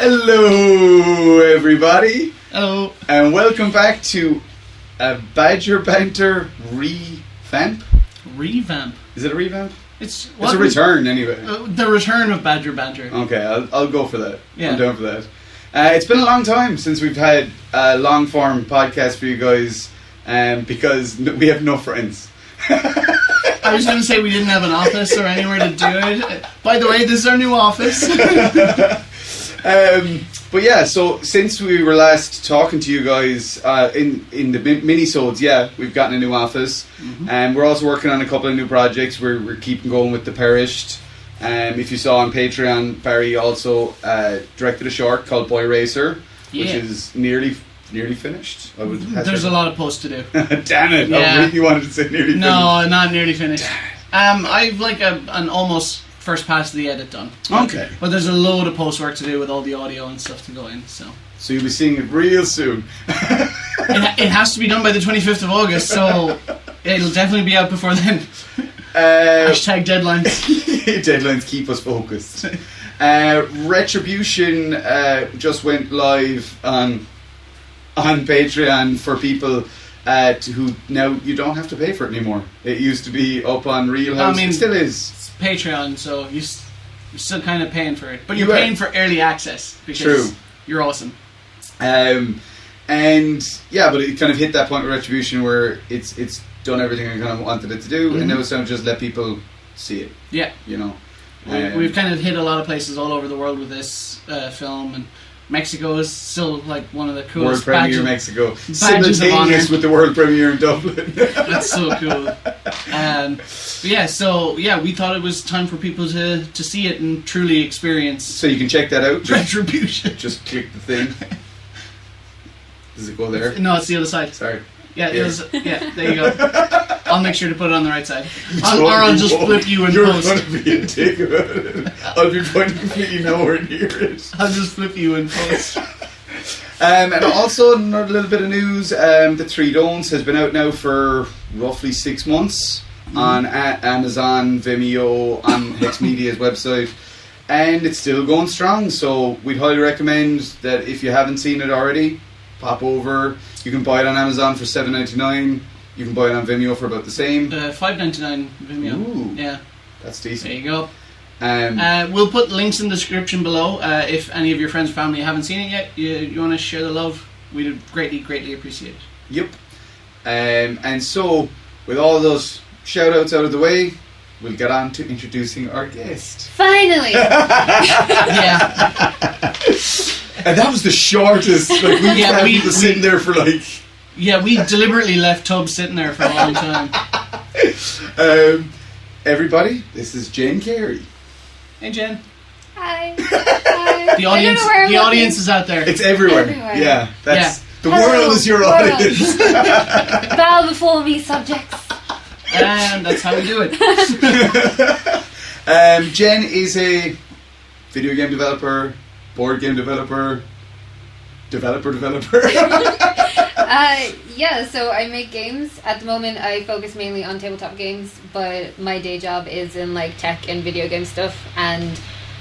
Hello, everybody. Hello. And welcome back to a Badger Banter revamp. Revamp? Is it a revamp? It's a return, anyway. The return of Badger Banter. Okay, I'll go for that. Yeah. I'm down for that. It's been a long time since we've had a long-form podcast for you guys, because we have no friends. I was going to say we didn't have an office or anywhere to do it. By the way, this is our new office. But yeah, so since we were last talking to you guys in the mini-sodes, we've gotten a new office. Mm-hmm. And we're also working on a couple of new projects. We're keeping going with the Perished. If you saw on Patreon, Barry also directed a short called Boy Racer, which is nearly finished. There's a lot of posts to do. Damn it! Yeah. I really wanted to say nearly finished. No, not nearly finished. I've like an almost first pass of the edit done. Okay. But there's a load of post work to do with all the audio and stuff to go in. So you'll be seeing it real soon. it has to be done by the 25th of August, so it'll definitely be out before then. Hashtag deadlines. Deadlines keep us focused. Retribution just went live on Patreon for people who now you don't have to pay for it anymore. It used to be up on Real House. It still is. It's Patreon, so you're still kind of paying for it, but you're You are. paying for early access because True. You're awesome. But it kind of hit that point with Retribution where it's done everything I kind of wanted it to do, and now it's time to just let people see it. Yeah, you know. We've kind of hit a lot of places all over the world with this film, and Mexico is still like one of the coolest World Premiere Mexico, simultaneous with the World Premiere in Dublin. That's so cool. We thought it was time for people to see it and truly experience. So you can check that out. Retribution. Just click the thing. Does it go there? No, it's the other side. Sorry. Yeah, there you go. I'll make sure to put it on the right side. Or I'll just flip you in post. You're going to be a dick about it. I'll be pointing completely nowhere near it. I'll just flip you in post. And also, another little bit of news, The Three Don'ts has been out now for roughly 6 months on Amazon, Vimeo, on Hex Media's website. And it's still going strong, so we'd highly recommend that if you haven't seen it already, pop over. You can buy it on Amazon for $7.99. You can buy it on Vimeo for about the same. $5.99 Vimeo. Ooh, yeah, that's decent. There you go. We'll put links in the description below. If any of your friends or family haven't seen it yet, you want to share the love, we'd greatly appreciate it. Yep. And so, with all those shout outs out of the way, we'll get on to introducing our guest. Finally! Yeah. And that was the shortest. Like we had people sitting there for like. Yeah, we deliberately left Tubbs sitting there for a long time. Everybody, this is Jen Carey. Hey, Jen. Hi. Hi. The audience is out there. It's everywhere. Yeah, the world is your audience. Bow before me, subjects. And that's how we do it. Jen is a video game developer, board game developer. So I make games. At the moment, I focus mainly on tabletop games, but my day job is in like tech and video game stuff, and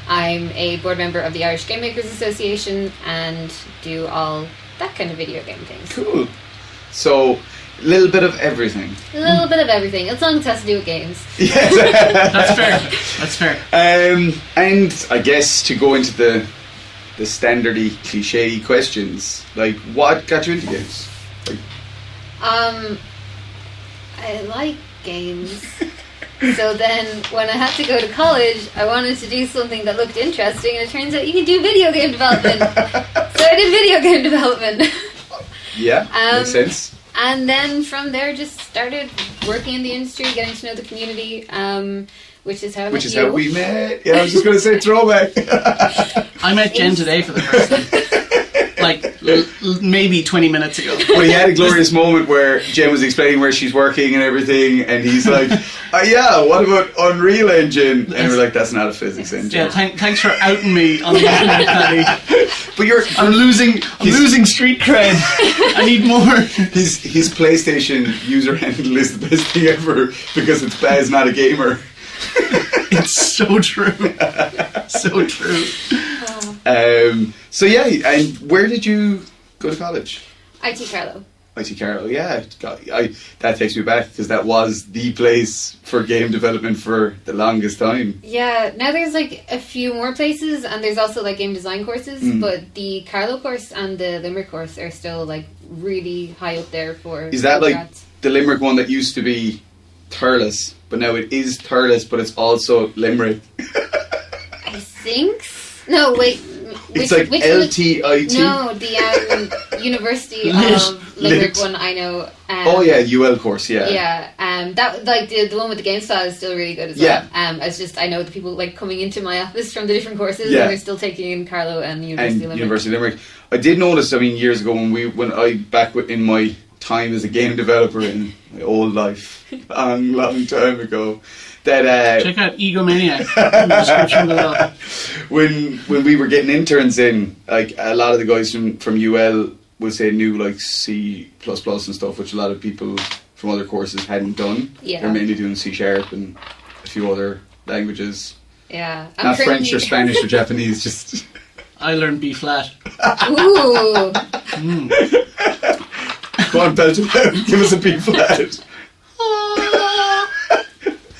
I'm a board member of the Irish Game Makers Association and do all that kind of video game things. Cool. So, a little bit of everything. A little bit of everything, as long as it has to do with games. Yes. That's fair. And I guess to go into the standardy, cliche questions, like what got you into games? I like games. So then, when I had to go to college, I wanted to do something that looked interesting, and it turns out you can do video game development. So I did video game development. Yeah, makes sense. And then from there, just started working in the industry, getting to know the community, which is how I met you. How we met. Yeah, I was just going to say throwback. I met Jen today for the first time. Like, maybe 20 minutes ago. Well, he had a glorious moment where Jen was explaining where she's working and everything, and he's like, what about Unreal Engine? And we're like, that's not a physics engine. Yeah, thanks for outing me on the internet, Paddy. But I'm losing street cred. I need more. His PlayStation user handle is the best thing ever because it's Baz, not a gamer. It's so true. So true. So yeah, and where did you go to college? IT Carlo. IT Carlo, yeah. That takes me back because that was the place for game development for the longest time. Yeah, now there's like a few more places, and there's also like game design courses, but the Carlo course and the Limerick course are still like really high up there for. Is that like grads. the Limerick one that used to be Thurles, but now it is Thurles, but it's also Limerick? I think. No, wait. It's like LTIT. No, the University of Limerick one I know. Oh yeah, UL course, yeah. Yeah, that like the one with the game style is still really good as well. It's just I know the people like coming into my office from the different courses, and they're still taking in Carlo and University of Limerick. University of Limerick. I did notice. I mean, years ago when I back in my time as a game developer in my old life, long time ago. That check out Egomaniac in the description below. When we were getting interns in, like a lot of the guys from UL would say knew like C++ and stuff, which a lot of people from other courses hadn't done. Yeah. They're mainly doing C# and a few other languages. Yeah. Not French or Spanish or Japanese, just... I learned B flat. Ooh. Go on, Belgium, give us a B flat.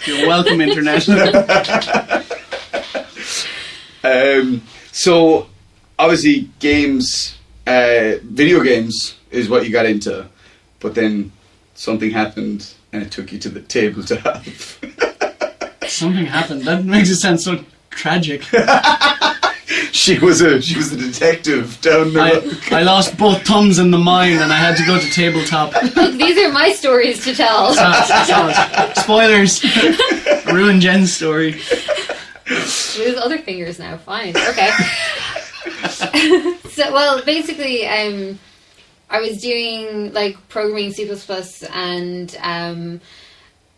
You're welcome, International. So, obviously, games, video games is what you got into, but then something happened and it took you to the tabletop. Something happened. That makes it sound so tragic. She was a detective down the road. I lost both thumbs in the mine and I had to go to tabletop. Look, these are my stories to tell. Spoilers. Ruin Jen's story. Lose other fingers now. Fine. Okay. So, well, basically, I was doing like programming C++ and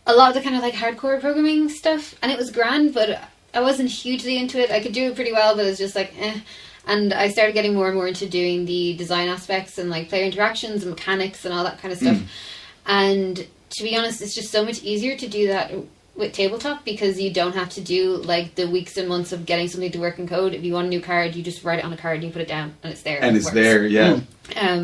a lot of the kind of like hardcore programming stuff, and it was grand, but I wasn't hugely into it. I could do it pretty well, but it was just like, eh. And I started getting more and more into doing the design aspects and like player interactions and mechanics and all that kind of stuff. And to be honest, it's just so much easier to do that with tabletop because you don't have to do like the weeks and months of getting something to work in code. If you want a new card, you just write it on a card and you put it down and it's there. And it's there, yeah.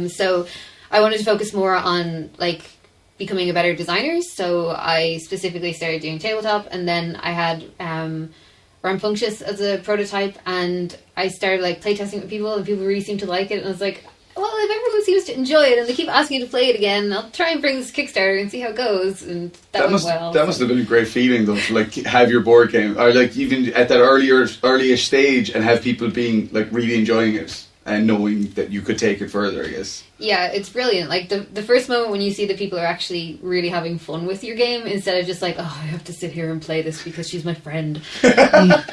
So I wanted to focus more on like becoming a better designer. So I specifically started doing tabletop, and then I had Rambunctious as a prototype, and I started like playtesting with people, and people really seemed to like it, and I was like, well, if everyone seems to enjoy it and they keep asking me to play it again, I'll try and bring this to Kickstarter and see how it goes. And that went well. That must have been a great feeling though, to like have your board game, or like even at that earlier stage, and have people being like really enjoying it and knowing that you could take it further, I guess. Yeah, it's brilliant. Like the first moment when you see that people are actually really having fun with your game, instead of just like, oh, I have to sit here and play this because she's my friend. And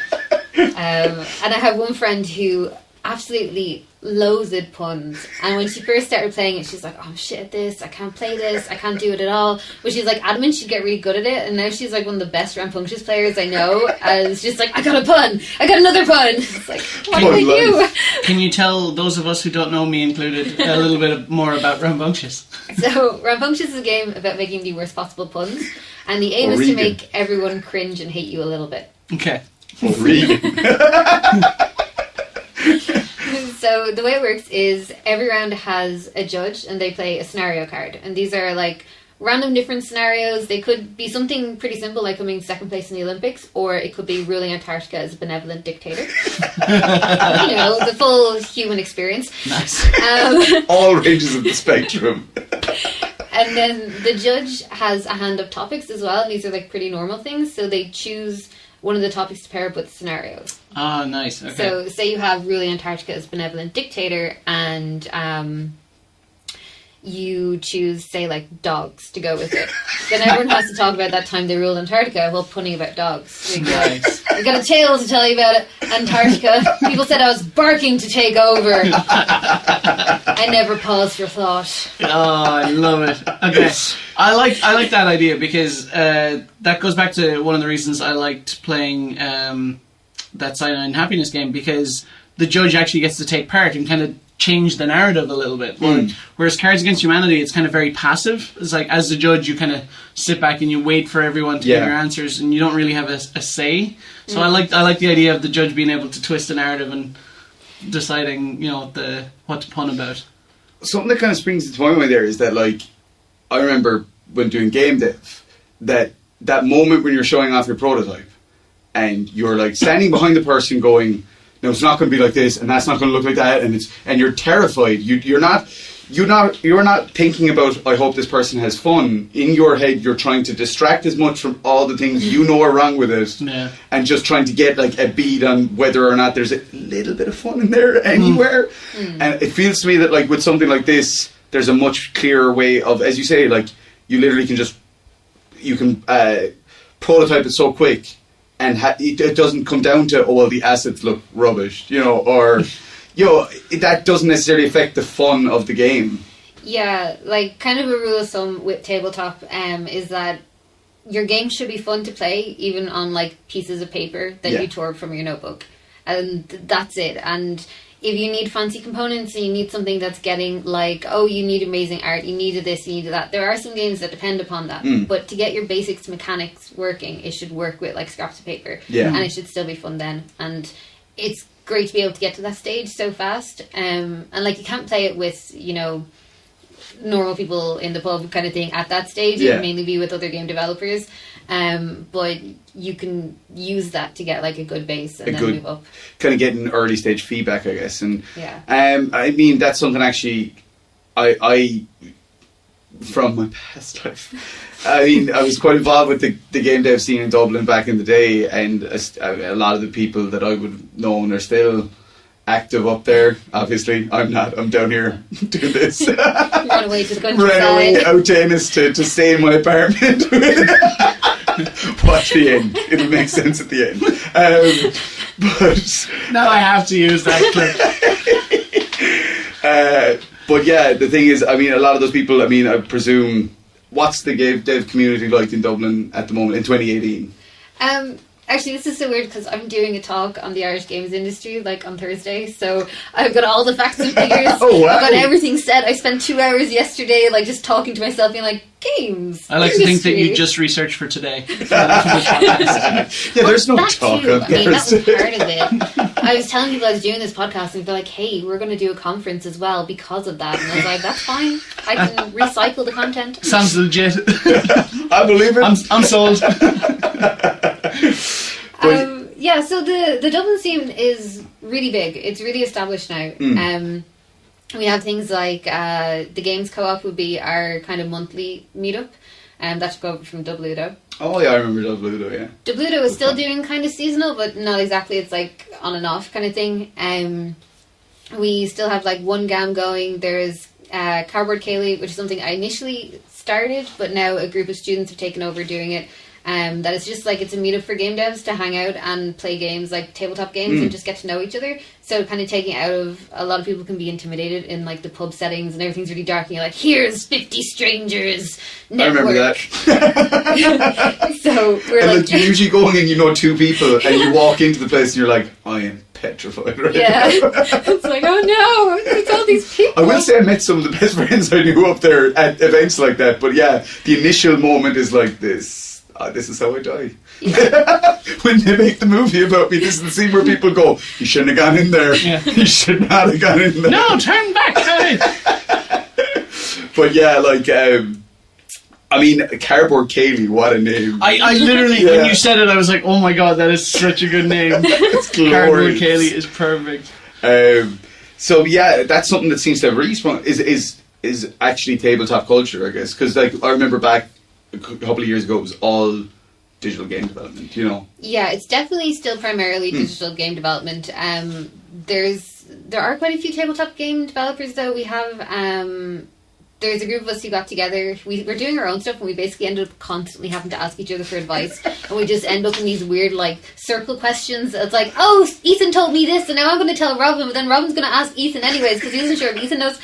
I have one friend who absolutely loathed puns, and when she first started playing it, she's like, oh, I'm shit at this, I can't play this, I can't do it at all, but she's like adamant she'd get really good at it, and now she's like one of the best Rambunctious players I know, and it's just like, I got a pun, I got another pun. It's like, what do I do? Can you tell those of us who don't know, me included, a little bit more about Rambunctious? So Rambunctious is a game about making the worst possible puns, and the aim is to make everyone cringe and hate you a little bit. Okay. So the way it works is every round has a judge, and they play a scenario card, and these are like random different scenarios. They could be something pretty simple like coming second place in the Olympics, or it could be ruling Antarctica as a benevolent dictator. You know, the full human experience. Nice. All ranges of the spectrum. And then the judge has a hand of topics as well, and these are like pretty normal things, so they choose one of the topics to pair up with scenarios. Ah, nice. Okay. So, say you have ruling Antarctica as benevolent dictator, and you choose, say, like dogs to go with it. Then everyone has to talk about that time they ruled Antarctica while punning about dogs. Nice. I got a tale to tell you about it. Antarctica. People said I was barking to take over. I never paused for thought. Oh, I love it. Okay, I like that idea because that goes back to one of the reasons I liked playing that Cyanide and Happiness game, because the judge actually gets to take part and kind of change the narrative a little bit. Whereas Cards Against Humanity, it's kind of very passive. It's like, as the judge, you kind of sit back and you wait for everyone to give your answers, and you don't really have a say. So I like the idea of the judge being able to twist the narrative and deciding, what to pun about. Something that kind of springs into my mind there is that, like, I remember when doing game dev, that moment when you're showing off your prototype and you're like standing behind the person going, no, it's not going to be like this and that's not going to look like that, and you're terrified. You're not thinking about, I hope this person has fun. In your head, you're trying to distract as much from all the things you know are wrong with it, and just trying to get like a bead on whether or not there's a little bit of fun in there anywhere. And it feels to me that, like, with something like this, there's a much clearer way of, as you say, like, you literally can just prototype it so quick, and it doesn't come down to, oh well, the assets look rubbish, or. That doesn't necessarily affect the fun of the game. Yeah, like, kind of a rule of thumb with tabletop is that your game should be fun to play, even on, like, pieces of paper that you tore from your notebook. And that's it. And if you need fancy components and you need something that's getting, like, oh, you need amazing art, you needed this, you needed that. There are some games that depend upon that. But to get your basics mechanics working, it should work with, like, scraps of paper. Yeah. And it should still be fun then. And it's great to be able to get to that stage so fast, and like, you can't play it with normal people in the pub kind of thing at that stage. It can mainly be with other game developers, but you can use that to get like a good base and then move up, kind of getting early stage feedback, I guess. And I mean, that's something actually I from my past life. I mean, I was quite involved with the game dev scene in Dublin back in the day, and a lot of the people that I would have known are still active up there. Obviously, I'm not. I'm down here doing this. Run away to the countryside. Ran away out to Ennis to stay in my apartment. Watch the end. It'll make sense at the end. But now I have to use that clip. But yeah, the thing is, I mean, a lot of those people, I mean, I presume, what's the game dev community like in Dublin at the moment in 2018? Actually, this is so weird because I'm doing a talk on the Irish games industry, like, on Thursday, so I've got all the facts and figures. Oh, wow. I've got everything set. I spent 2 hours yesterday, like, just talking to myself, being like, games. I like to think that you just researched for today. Yeah, there's no talk on I mean, that was Thursday. part of it. I was telling people I was doing this podcast, and they're like, hey, we're going to do a conference as well because of that. And I was like, that's fine. I can recycle the content. Sounds legit. I believe it. I'm sold. Yeah, so the Dublin scene is really big. It's really established now. We have things like the Games Co-op would be our kind of monthly meetup. That should go over from Dubludo. Oh yeah, I remember Dubludo, yeah. Dubludo is still doing kind of seasonal, but not exactly. It's like on and off kind of thing. We still have like one GAM going. There's Cardboard Carey, which is something I initially started, but now a group of students have taken over doing it. That is just like, it's a meetup for game devs to hang out and play games, like tabletop games, and just get to know each other. So kind of taking it out of, a lot of people can be intimidated in like the pub settings and everything's really dark and you're like, here's 50 strangers network. I remember that. So we're and like you're usually going and you know two people and you walk into the place and you're like, I am petrified right yeah. now. It's like, oh no, it's all these people. I will say I met some of the best friends I knew up there at events like that, but yeah, the initial moment is like this. This is how I die. Yeah. When they make the movie about me, this is the scene where people go, you shouldn't have gone in there. Yeah. You should not have gone in there. No, turn back. But yeah, like, I mean, Cardboard Carey, what a name. I literally, when you said it, I was like, oh my god, that is such a good name. It's glorious. Cardboard Carey is perfect. So yeah, that's something that seems to have really sprung, is actually tabletop culture, I guess. Because like, I remember back a couple of years ago, it was all digital game development, you know. Yeah, it's definitely still primarily digital game development. There are quite a few tabletop game developers though. We have there's a group of us who got together. We're doing our own stuff, and we basically ended up constantly having to ask each other for advice. And we just end up in these weird like circle questions. It's like, oh, Ethan told me this, and now I'm going to tell Robin, but then Robin's going to ask Ethan anyways because he isn't sure if Ethan knows.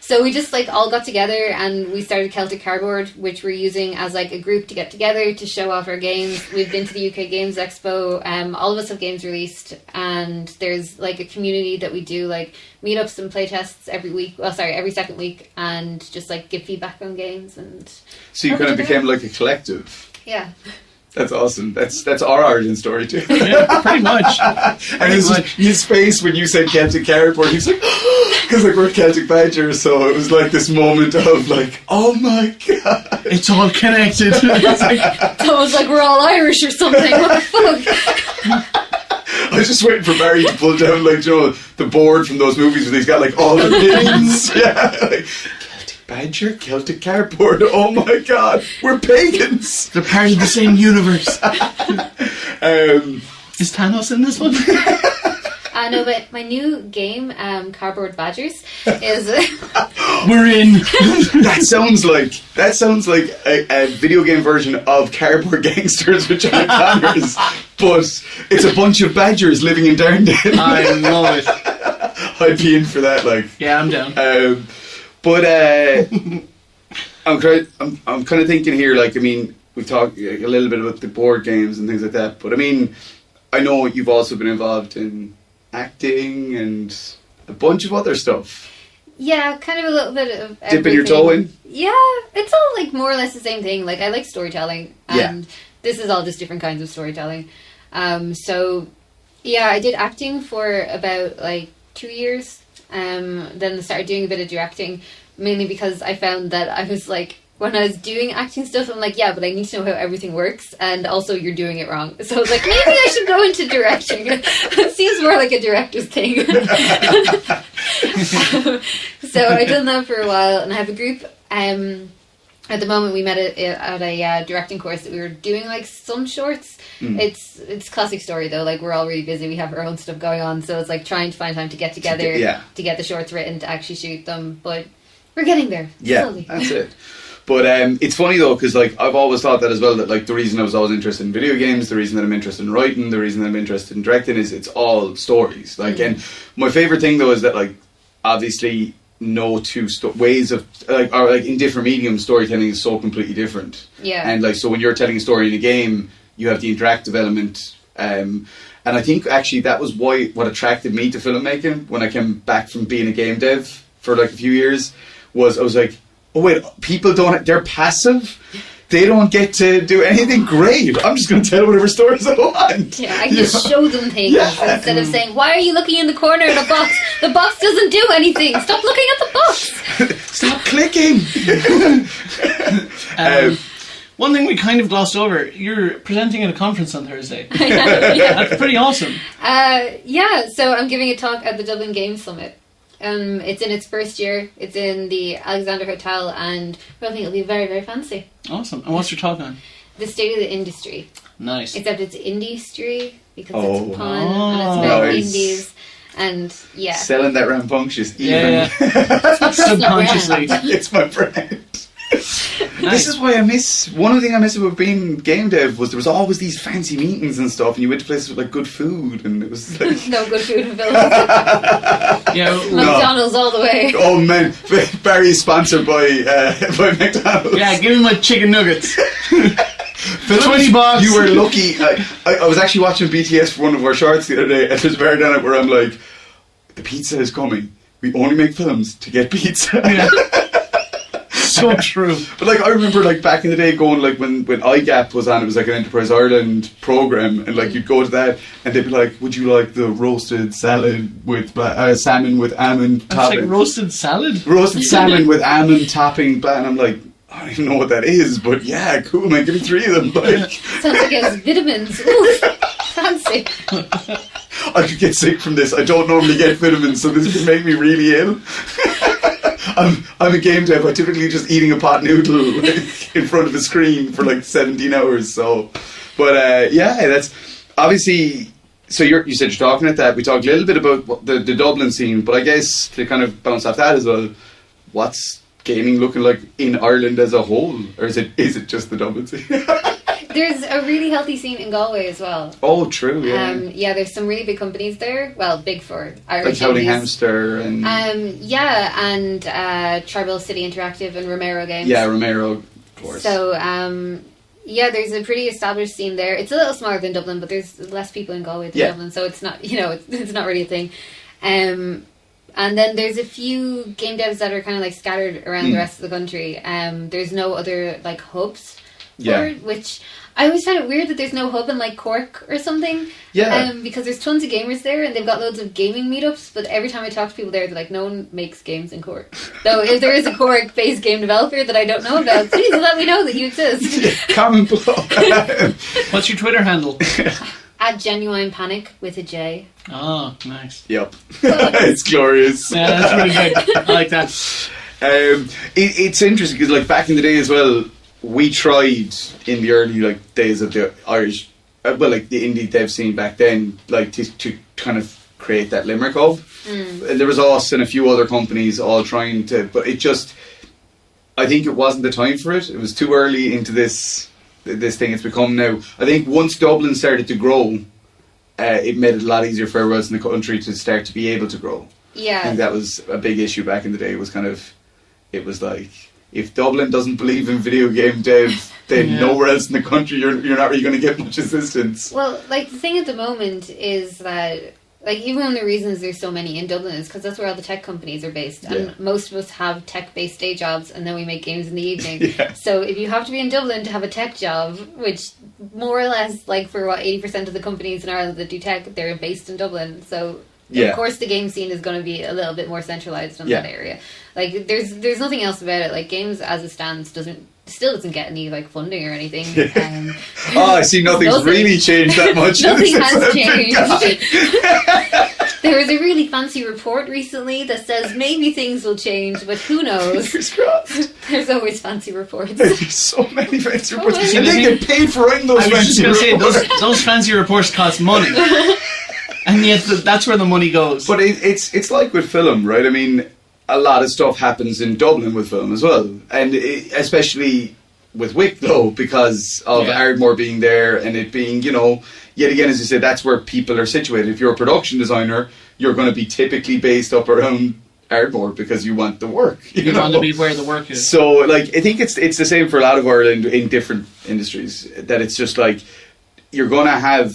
So we just like all got together and we started Celtic Cardboard, which we're using as like a group to get together to show off our games. We've been to the UK Games Expo. All of us have games released, and there's like a community that we do like meetups and playtests every second week, and just like give feedback on games. And so you kind of became like a collective. Yeah. That's awesome. That's our origin story too. Yeah, pretty much. And his face when you said Celtic Cardboard, he was like, because like we're Celtic Banter, so it was like this moment of like, oh my god, it's all connected. It's like, It's almost like we're all Irish or something. What the fuck? I was just waiting for Barry to pull down like, you know, the board from those movies where he's got like all the pins. Yeah, like, Celtic Badger, Celtic Cardboard. Oh my god, we're pagans. they're part of the same universe. Um, Is Thanos in this one? No, but my new game, Cardboard Badgers, is We're in. that sounds like a video game version of Cardboard Gangsters with John Connors, but it's a bunch of badgers living in Darndale. I love it. I'd be in for that, like. Yeah, I'm down. But I'm kind of thinking here, like, I mean, we've talked a little bit about the board games and things like that, but I mean, I know you've also been involved in acting and a bunch of other stuff. yeah, kind of a little bit of everything. Dipping your toe in? Yeah, it's all like more or less the same thing. Like I like storytelling, and this is all just different kinds of storytelling. So yeah, I did acting for about like 2 years. Then I started doing a bit of directing, mainly because I found that I was like, when I was doing acting stuff, I'm like, yeah, but I need to know how everything works, and also you're doing it wrong. So I was like, maybe I should go into directing. It seems more like a director's thing. So I've done that for a while, and I have a group. At the moment, we met at a directing course that we were doing like some shorts. It's classic story though. Like we're all really busy. We have our own stuff going on, so it's like trying to find time to get together to get the shorts written to actually shoot them. But we're getting there. Yeah, slowly. that's it. But it's funny though, because like I've always thought that as well, that like the reason I was always interested in video games, the reason that I'm interested in writing, the reason that I'm interested in directing is it's all stories. Like, and my favorite thing though is that like obviously no two ways of like, or like in different mediums, storytelling is so completely different. Yeah. And like, so when you're telling a story in a game, you have the interactive element. And I think actually that was what attracted me to filmmaking when I came back from being a game dev for like a few years. Was I was like, oh wait, people they're passive. They don't get to do anything great. I'm just going to tell whatever stories I want. Yeah, I just show them things instead of saying, why are you looking in the corner of the box? The box doesn't do anything. Stop looking at the box. Stop clicking. One thing we kind of glossed over, you're presenting at a conference on Thursday. Yeah. That's pretty awesome. Yeah, so I'm giving a talk at the Dublin Games Summit. It's in its first year. It's in the Alexander Hotel, and I think it'll be very, very fancy. Awesome. And what's your talk on? The state of the industry. Nice. Except it's industry because it's a pun and it's Oh. about Nice. indies. And yeah. Selling that rambunctious even. Yeah. Subconsciously. It's my brand. Nice. This is why I miss. One thing I miss about being game dev was there was always these fancy meetings and stuff, and you went to places with like good food, and it was like No good food in Philly. Yeah. McDonald's all the way. oh man, Barry is sponsored by McDonald's. Yeah, give me my chicken nuggets. Philip, 20 bucks. You were lucky. I was actually watching BTS for one of our shorts the other day, and there's a very down it where I'm like, the pizza is coming. We only make films to get pizza. Yeah. So true. But like I remember like back in the day going like when iGap was on, it was like an Enterprise Ireland program, and like you'd go to that and they'd be like, would you like the roasted salad with salmon with almond That's topping? like roasted salad? Roasted salmon with almond topping, and I'm like, I don't even know what that is, but yeah, cool man, give me 3 of them. Like, Sounds like it has vitamins. Ooh, fancy. I could get sick from this. I don't normally get vitamins, so this could make me really ill. I'm a game dev. I typically just eating a pot noodle like, in front of a screen for like 17 hours. So, but yeah, that's obviously. So you said you're talking at that. We talked a little bit about the Dublin scene, but I guess to kind of bounce off that as well, what's gaming looking like in Ireland as a whole, or is it just the Dublin scene? There's a really healthy scene in Galway as well. Oh, true. Yeah. Yeah, there's some really big companies there. Well, big for like Irish Howling indies. Hamster and Yeah, and Tribal City Interactive and Romero Games. yeah, Romero, of course. So, yeah, there's a pretty established scene there. It's a little smaller than Dublin, but there's less people in Galway than Dublin, so it's not, it's not really a thing. And then there's a few game devs that are kind of like scattered around the rest of the country. There's no other like hubs Yeah. which I always find it weird that there's no hub in like Cork or something. Yeah. Because there's tons of gamers there and they've got loads of gaming meetups, but every time I talk to people there, they're like, no one makes games in Cork. So if there is a Cork-based game developer that I don't know about, please let me know that you exist. Comment below. What's your Twitter handle? At Genuine Panic with a J. Oh, nice. Yep. It's glorious. Yeah, that's really good. I like that. It's interesting because, like, back in the day as well, we tried in the early like days of the Irish, like the indie dev scene back then, like to kind of create that Limerick hub. And there was us and a few other companies all trying to, but it just, I think it wasn't the time for it. It was too early into this thing it's become now. I think once Dublin started to grow, it made it a lot easier for everyone else in the country to start to be able to grow. Yeah. I think that was a big issue back in the day. It was like, if Dublin doesn't believe in video game dev, then nowhere else in the country you're not really going to get much assistance. Well, like, the thing at the moment is that, like, even one of the reasons there's so many in Dublin is because that's where all the tech companies are based. And most of us have tech-based day jobs, and then we make games in the evening. So if you have to be in Dublin to have a tech job, which more or less, like, for 80% of the companies in Ireland that do tech, they're based in Dublin. So, of course, the game scene is going to be a little bit more centralised in that area. Like, there's nothing else about it. Like, games as it stands still doesn't get any, like, funding or anything. I see nothing's really changed that much. Nothing has changed. There was a really fancy report recently that says maybe things will change, but who knows? Fingers crossed. There's always fancy reports. There's so many fancy reports. many. And they get paid for writing those fancy reports. I was just going to say, those fancy reports cost money. And yet that's where the money goes. But it's like with film, right? I mean, a lot of stuff happens in Dublin with film as well. And especially with Wicklow, because of Ardmore being there and it being, yet again, as you said, that's where people are situated. If you're a production designer, you're going to be typically based up around Ardmore because you want the work. You want to be where the work is. So, like, I think it's the same for a lot of Ireland in different industries, that it's just like, you're going to have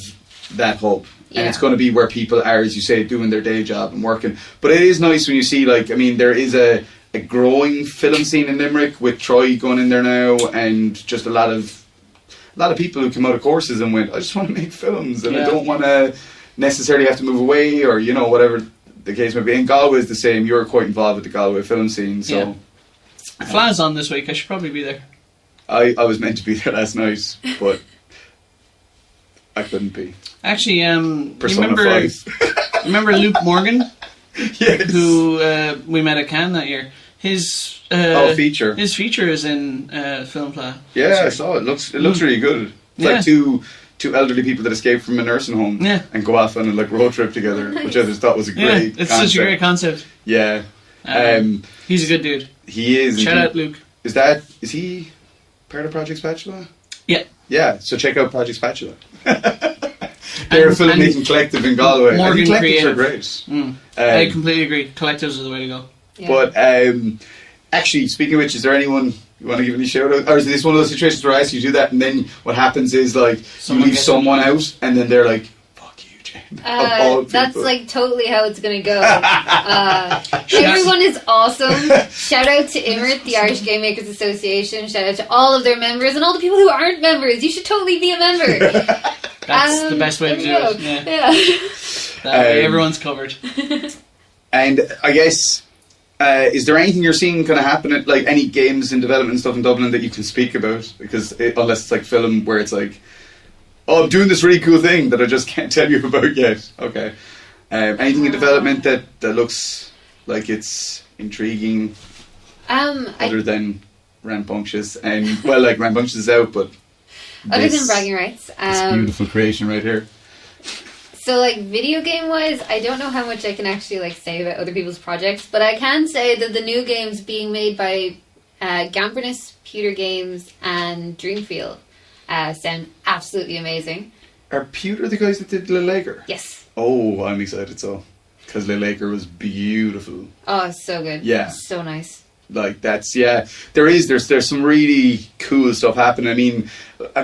that hub. And it's going to be where people are, as you say, doing their day job and working. But it is nice when you see, like, I mean, there is a growing film scene in Limerick with Troy going in there now, and just a lot of people who come out of courses and went, I just want to make films, and I don't want to necessarily have to move away, or whatever the case may be. And Galway is the same. You're quite involved with the Galway film scene, so Fla's on this week. I should probably be there. I was meant to be there last night, but I couldn't be. Actually, you Persona 5. remember Luke Morgan? Yes. Who we met at Cannes that year. His feature. His feature is in Film Fla. Yeah, I saw it. It looks really good. It's like two elderly people that escape from a nursing home and go off on a road trip together, which I just thought was a great it's concept. such a great concept. Yeah. He's a good dude. He is. Shout out, Luke. Is he part of Project Spatula? Yeah. Yeah, so check out Project Spatula. They're a filmmaking collective in Galway. Morgan collectives Creative. are great. I completely agree. Collectives are the way to go. Yeah. But actually, speaking of which, is there anyone you want to give any shout out? Or is this one of those situations where I ask you to do that and then what happens is you leave someone out and then they're like, fuck you, Jane. That's totally how it's going to go. Everyone is awesome. Shout out to IMRIT, the Irish Game Makers Association. Shout out to all of their members and all the people who aren't members. You should totally be a member. That's the best way to do it. Yeah. That way everyone's covered. And I guess, is there anything you're seeing kind of happen at any games in development and stuff in Dublin that you can speak about? Because unless it's film where it's I'm doing this really cool thing that I just can't tell you about yet. Okay. Anything in development that looks like it's intriguing other than Rambunctious? And, Rambunctious is out, but other than bragging rights. This beautiful creation right here. So, video game wise, I don't know how much I can actually say about other people's projects, but I can say that the new games being made by Gambrinus, Pewter Games, and Dreamfield sound absolutely amazing. Are Pewter the guys that did Lil Laker? Yes. Oh, I'm excited because Lil Laker was beautiful. Oh, it's so good. Yeah. So nice. There's some really cool stuff happening. I mean,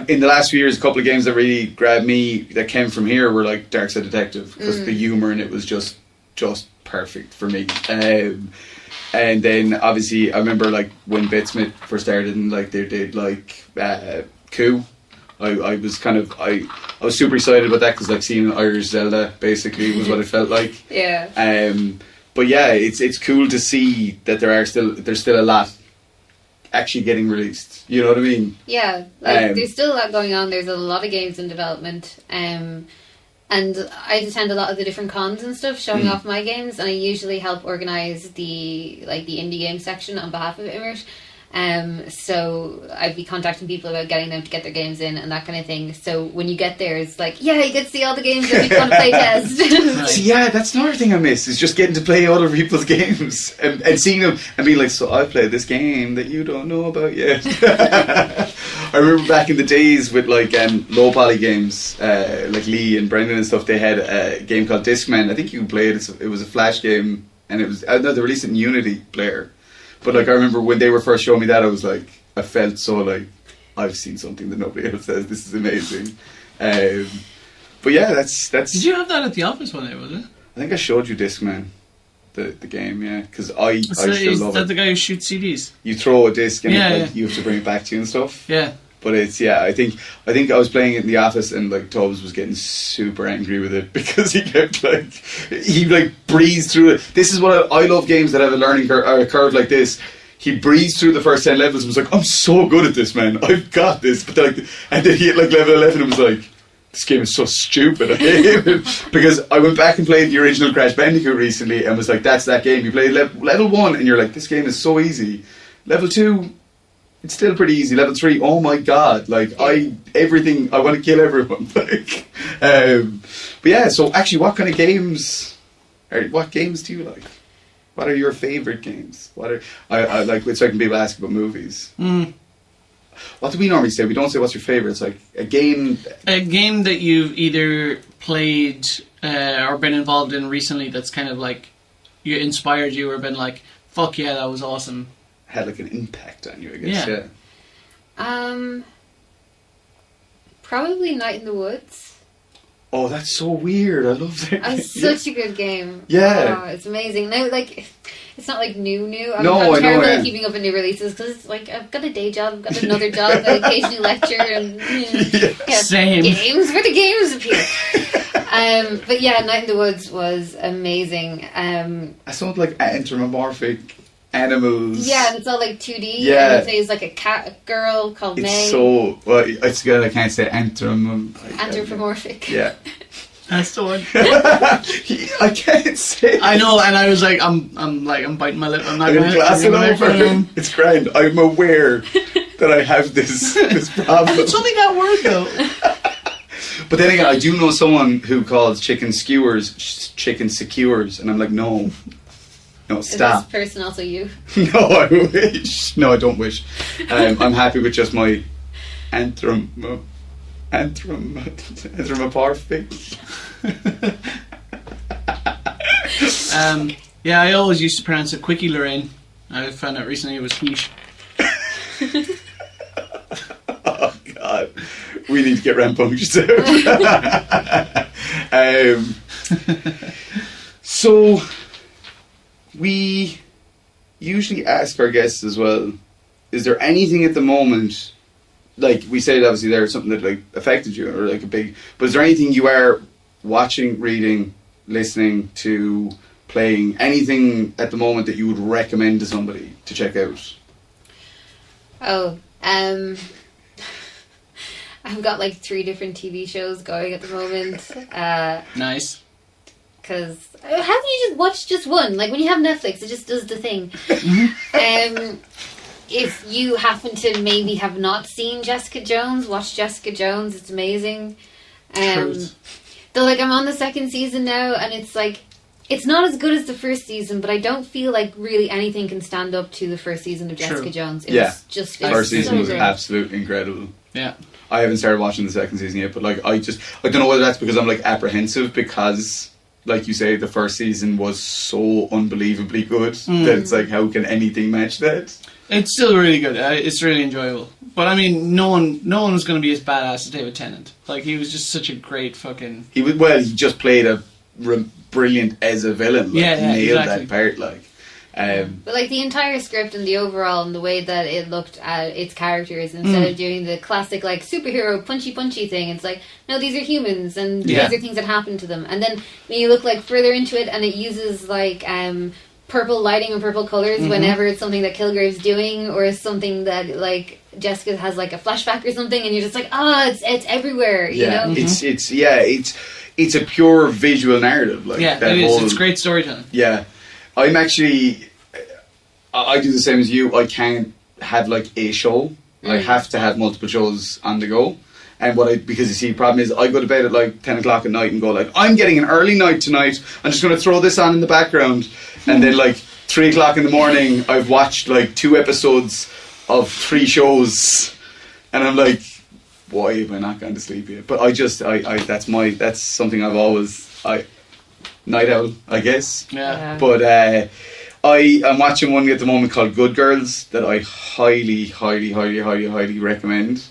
in the last few years, a couple of games that really grabbed me that came from here were Dark Side Detective, because the humour in it was just perfect for me. And then obviously I remember when Bitsmith first started and they did cool. I was kind of I was super excited about that because like seeing Irish Zelda basically was what it felt like. Yeah. But yeah, it's cool to see that there's still a lot actually getting released. You know what I mean? Yeah, like there's still a lot going on. There's a lot of games in development, and I attend a lot of the different cons and stuff, showing off my games, and I usually help organise the indie game section on behalf of Immert. So I'd be contacting people about getting them to get their games in and that kind of thing. So when you get there, it's like, yeah, you get to see all the games that people want to play test. So yeah, that's another thing I miss, is just getting to play other people's games and seeing them and being like, so I played this game that you don't know about yet. I remember back in the days with like low poly games, like Lee and Brendan and stuff, they had a game called Discman. I think you played it. It was a Flash game, and it was they released it in Unity player. But like I remember when they were first showing me that, I was like, I felt so like I've seen something that nobody else has. This is amazing. But yeah, that's. Did you have that at the office one day? Was it? I think I showed you Discman, the game. Yeah, because I still love that it. the guy who shoots CDs? You throw a disc and you have to bring it back to you and stuff. Yeah. But it's I think I was playing it in the office and like Tubbs was getting super angry with it because he kept he breezed through it. This is what I love, games that have a learning curve like this. He breezed through the first 10 levels and was like, I'm so good at this, man. I've got this. But and then he hit like level 11 and was like, this game is so stupid. I hate it. Because I went back and played the original Crash Bandicoot recently and was like, that's that game. You play level 1 and you're like, this game is so easy. Level 2, it's still pretty easy. Level 3, oh my god! Like I want to kill everyone. Like, but yeah. So actually, what kind of games? What games do you like? What are your favorite games? What are I like? It's like when people ask about movies. What do we normally say? We don't say what's your favorite. It's like a game. A game that you've either played or been involved in recently that's kind of like inspired you or been like, fuck yeah, that was awesome. Had like an impact on you, I guess. Yeah. Probably Night in the Woods. Oh, that's so weird. I love that. It's such a good game. Yeah. Oh, it's amazing. Now, like, it's not like new. I'm terrible at keeping up with new releases because it's like I've got a day job, I've got another job, I occasionally lecture, and Same. Games where the games appear. But yeah, Night in the Woods was amazing. I saw like anthropomorphic animals. Yeah, and it's all like 2D. Yeah. And it plays like a girl called May. It's so it's good. I can't say anthropomorphic. Yeah. That's the one. I can't say. I know, and I was like, I'm biting my lip. I'm not going to glass it over. It's grand. I'm aware that I have this problem. It's only that word though. But then again, I do know someone who calls chicken skewers chicken secures, and I'm like, no, stop. Is this person also you? No, I wish. No, I don't wish. I'm happy with just my anthropomorphic. Yeah, I always used to pronounce it Quickie Lorraine. I found out recently it was quiche. Oh God, we need to get rambunctious out. So we usually ask our guests as well, is there anything at the moment, like we said obviously there's something that like affected you or like but is there anything you are watching, reading, listening to, playing, anything at the moment that you would recommend to somebody to check out? I've got like 3 different TV shows going at the moment. Nice. Because how can you just watch just one? Like when you have Netflix, it just does the thing. If you happen to maybe have not seen Jessica Jones, watch Jessica Jones. It's amazing. Though, like, I'm on the 2nd season now, and it's like it's not as good as the 1st season, but I don't feel like really anything can stand up to the 1st season of Jessica Jones. It's just the 1st season was great. absolutely incredible. Yeah. I haven't started watching the 2nd season yet, but like I don't know whether that's because I'm like apprehensive because, like you say, the 1st season was so unbelievably good that it's like, how can anything match that? It's still really good. It's really enjoyable. But I mean, no one was going to be as badass as David Tennant. Like, he was just such a great fucking. He just played brilliant as a villain. Like, he nailed exactly. that part. Like, But like the entire script and the overall and the way that it looked at its characters, instead of doing the classic like superhero punchy thing, it's like, no, these are humans and these are things that happen to them. And then when you look like further into it, and it uses like purple lighting and purple colors whenever it's something that Kilgrave's doing, or something that like Jessica has like a flashback or something, and you're just like, it's everywhere. You know? It's a pure visual narrative. Like, it is. It's great storytelling. Yeah, I'm actually. I do the same as you. I can't have like a show. I have to have multiple shows on the go. And because you see, the problem is I go to bed at like 10 o'clock at night and go like, I'm getting an early night tonight. I'm just going to throw this on in the background. And then like 3 o'clock in the morning, I've watched like 2 episodes of 3 shows. And I'm like, why am I not going to sleep yet? But that's something I've always, night owl, I guess. Yeah. But I'm watching one at the moment called Good Girls that I highly recommend.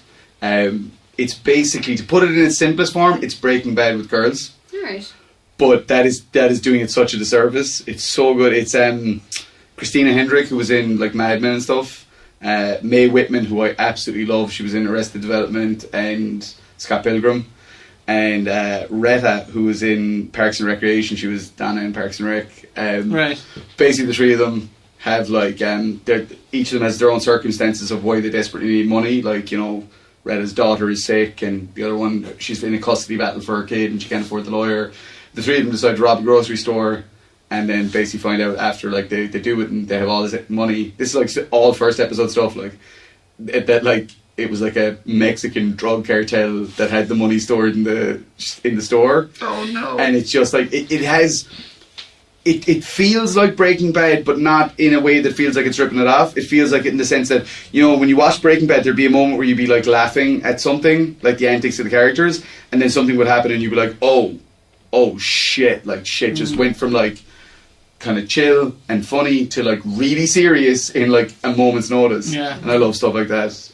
It's basically, to put it in its simplest form, it's Breaking Bad with girls. Alright. But that is doing it such a disservice. It's so good. It's Christina Hendrick, who was in like Mad Men and stuff. Mae Whitman, who I absolutely love. She was in Arrested Development and Scott Pilgrim. And Retta, who was in Parks and Recreation. She was Donna in Parks and Rec. Right. Basically, the 3 of them have like each of them has their own circumstances of why they desperately need money. Like, you know, Retta's daughter is sick, and the other one, she's in a custody battle for her kid, and she can't afford the lawyer. The 3 of them decide to rob a grocery store, and then basically find out after like they do it, and they have all this money. This is like all first episode stuff. Like that, like it was like a Mexican drug cartel that had the money stored in the store. Oh no! And it's just like it has. It feels like Breaking Bad, but not in a way that feels like it's ripping it off. It feels like it in the sense that, you know, when you watch Breaking Bad, there'd be a moment where you'd be like laughing at something, like the antics of the characters, and then something would happen and you'd be like, oh shit, like shit just went from like kind of chill and funny to like really serious in like a moment's notice. Yeah. And I love stuff like that.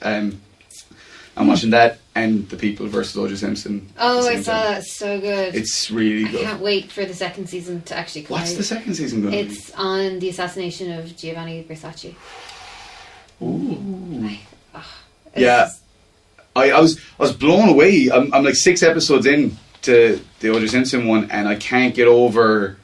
I'm watching that and The People versus O.J. Simpson. Oh, I saw that. So good. It's really good. I can't wait for the second season to actually come out. What's the second season going to be? It's on the assassination of Giovanni Versace. Ooh. Yeah. I was blown away. I'm like 6 episodes in to the O.J. Simpson one, and I can't get over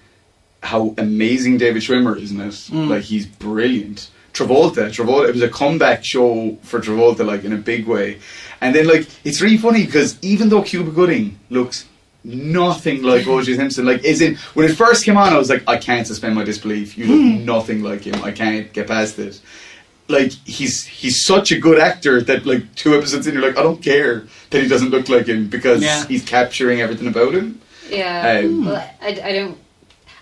how amazing David Schwimmer is in it. Like, he's brilliant. Travolta, it was a comeback show for Travolta, like, in a big way. And then, like, it's really funny because even though Cuba Gooding looks nothing like O.J. Simpson, like, as in, when it first came on, I was like, I can't suspend my disbelief. You look nothing like him. I can't get past it. Like, he's such a good actor that, like, 2 episodes in, you're like, I don't care that he doesn't look like him because he's capturing everything about him. Yeah. Well, I don't...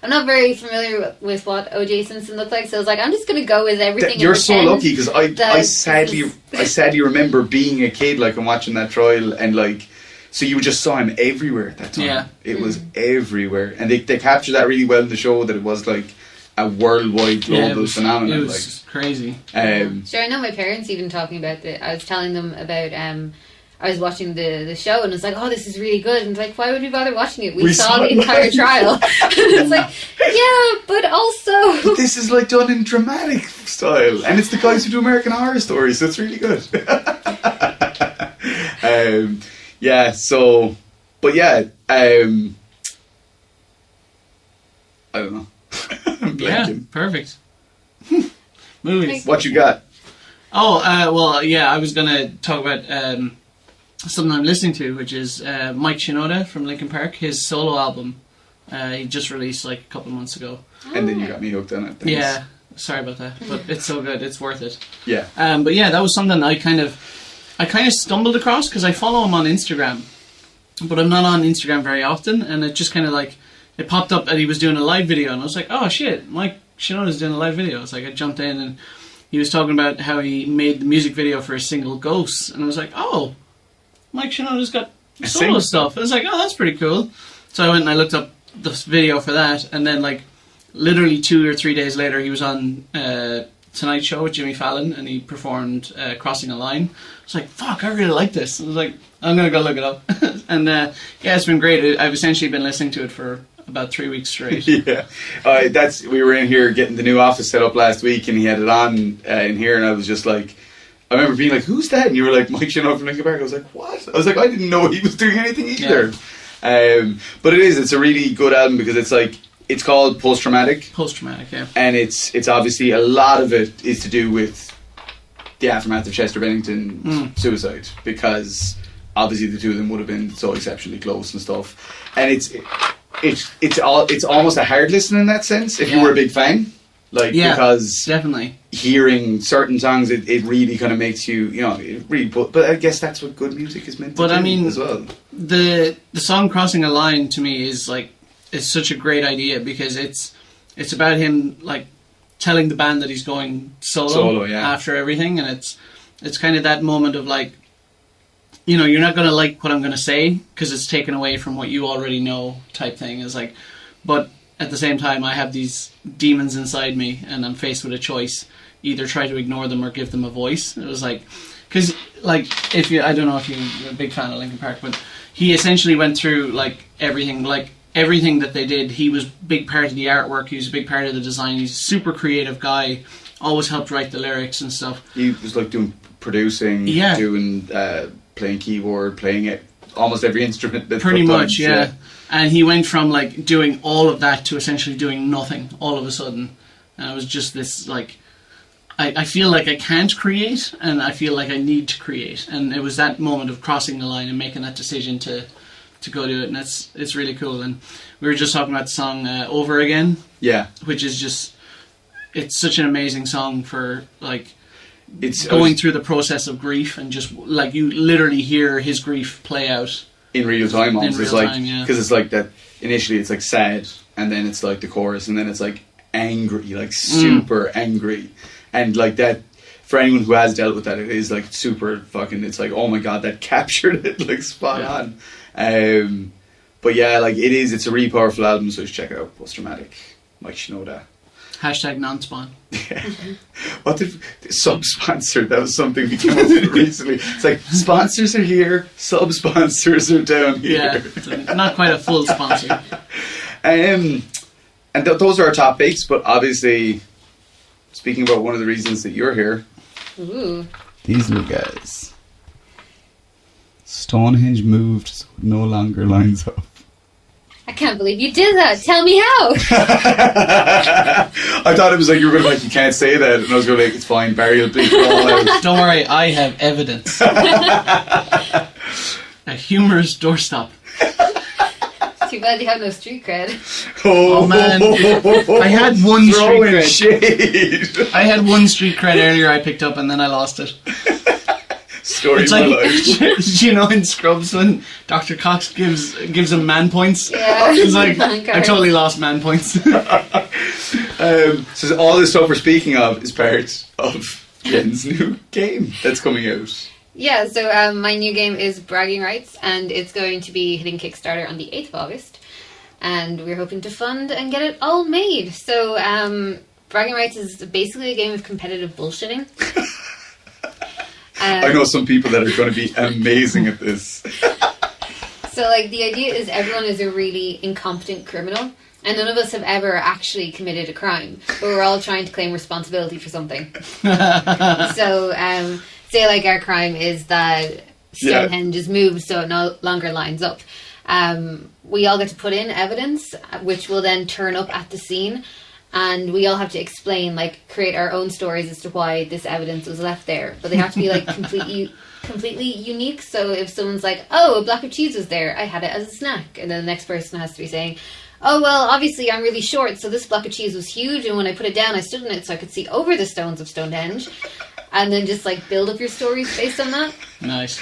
I'm not very familiar with what O.J. Simpson looked like, so I was like, I'm just going to go with everything. You're so lucky, because I sadly remember being a kid, like, and watching that trial, and like, so you just saw him everywhere at that time. Yeah. It was everywhere, and they captured that really well in the show, that it was like a worldwide global phenomenon. It was like, crazy. Sure, I know my parents even talking about it. I was telling them about I was watching the show and it's like, oh, this is really good. And it's like, why would we bother watching it? We saw the entire trial. And it's like, yeah, but also... But this is like done in dramatic style. And it's the guys who do American Horror Stories, so it's really good. Yeah, so... But yeah, I don't know. I'm yeah, blanking. Perfect. Movies. What you got? Oh, well, yeah, I was going to talk about something I'm listening to, which is Mike Shinoda from Linkin Park, his solo album. He just released like a couple of months ago. And then you got me hooked on it. Thanks. Yeah, sorry about that, but it's so good, it's worth it. Yeah. But yeah, that was something I kind of stumbled across because I follow him on Instagram, but I'm not on Instagram very often, and it just kind of like, it popped up that he was doing a live video, and I was like, oh shit, Mike Shinoda's doing a live video. It's like, I jumped in and he was talking about how he made the music video for his single Ghosts, and I was like, oh, Mike Shinoda's got solo stuff. I was like, oh, that's pretty cool. So I went and I looked up the video for that, and then like literally 2 or 3 days later he was on Tonight Show with Jimmy Fallon, and he performed Crossing a Line. I was like, fuck, I really like this. I was like, I'm going to go look it up. And yeah, it's been great. I've essentially been listening to it for about 3 weeks straight. Yeah, we were in here getting the new office set up last week, and he had it on in here, and I was just like, I remember being like, "Who's that?" And you were like, "Mike Shinoda from Linkin Park." I was like, "What?" I was like, "I didn't know he was doing anything either." Yeah. But it's a really good album because it's called Post Traumatic. Post Traumatic, yeah. And it's obviously a lot of it is to do with the aftermath of Chester Bennington's suicide, because obviously the two of them would have been so exceptionally close and stuff. And it's almost a hard listen in that sense if you were a big fan. Because definitely hearing certain songs, it really kind of makes you, it really but I guess that's what good music is meant to do as well. The song Crossing a Line to me is such a great idea, because it's about him like telling the band that he's going solo after everything, and it's kind of that moment of like, you're not going to like what I'm going to say because it's taken away from what you already know type thing. It's like, but at the same time, I have these demons inside me, and I'm faced with a choice: either try to ignore them or give them a voice. It was like, because like I don't know if you're a big fan of Linkin Park, but he essentially went through everything that they did. He was a big part of the artwork. He was a big part of the design. He's a super creative guy. Always helped write the lyrics and stuff. He was doing producing, doing playing keyboard, playing almost every instrument. Pretty much, yeah. And he went from doing all of that to essentially doing nothing all of a sudden. And it was just this I feel like I can't create, and I feel like I need to create. And it was that moment of crossing the line and making that decision to go do it, and it's really cool. And we were just talking about the song Over Again, which is just, it's such an amazing song for it's going through the process of grief, and just you literally hear his grief play out in real time almost. Because it's like that initially it's sad, and then it's the chorus, and then it's angry, super angry, and that. For anyone who has dealt with that, it is super fucking. It's oh my god, that captured it spot on. But yeah, it is. It's a really powerful album, so just check it out. Post Traumatic, Mike Shinoda. # non-spawn. Yeah. What did sub-sponsored? That was something we came up with recently. It's sponsors are here, sub-sponsors are down here. Yeah, not quite a full sponsor. And those are our top picks. But obviously, speaking about one of the reasons that you're here. Ooh. These little guys. Stonehenge moved, so it no longer lines up. I can't believe you did that. Tell me how. I thought it was you were going to you can't say that. And I was going it's fine, Barry will bleep it all out. Don't worry, I have evidence. A humorous doorstop. Too bad you have no street cred. Oh man. I had one street cred. Shade. I had one street cred earlier I picked up, and then I lost it. Story of my life. In Scrubs when Dr. Cox gives him man points? Yeah. It's I totally lost man points. So all this stuff we're speaking of is part of Jen's new game that's coming out. Yeah, so my new game is Bragging Rights, and it's going to be hitting Kickstarter on the 8th of August. And we're hoping to fund and get it all made. So Bragging Rights is basically a game of competitive bullshitting. I know some people that are going to be amazing at this. So, the idea is everyone is a really incompetent criminal, and none of us have ever actually committed a crime, but we're all trying to claim responsibility for something. So, say, our crime is that Stonehenge is moved so it no longer lines up. We all get to put in evidence, which will then turn up at the scene. And we all have to explain, create our own stories as to why this evidence was left there. But they have to be, completely unique. So if someone's oh, a block of cheese was there, I had it as a snack. And then the next person has to be saying, oh, well, obviously I'm really short, so this block of cheese was huge. And when I put it down, I stood in it so I could see over the stones of Stonehenge. And then just, build up your stories based on that. Nice.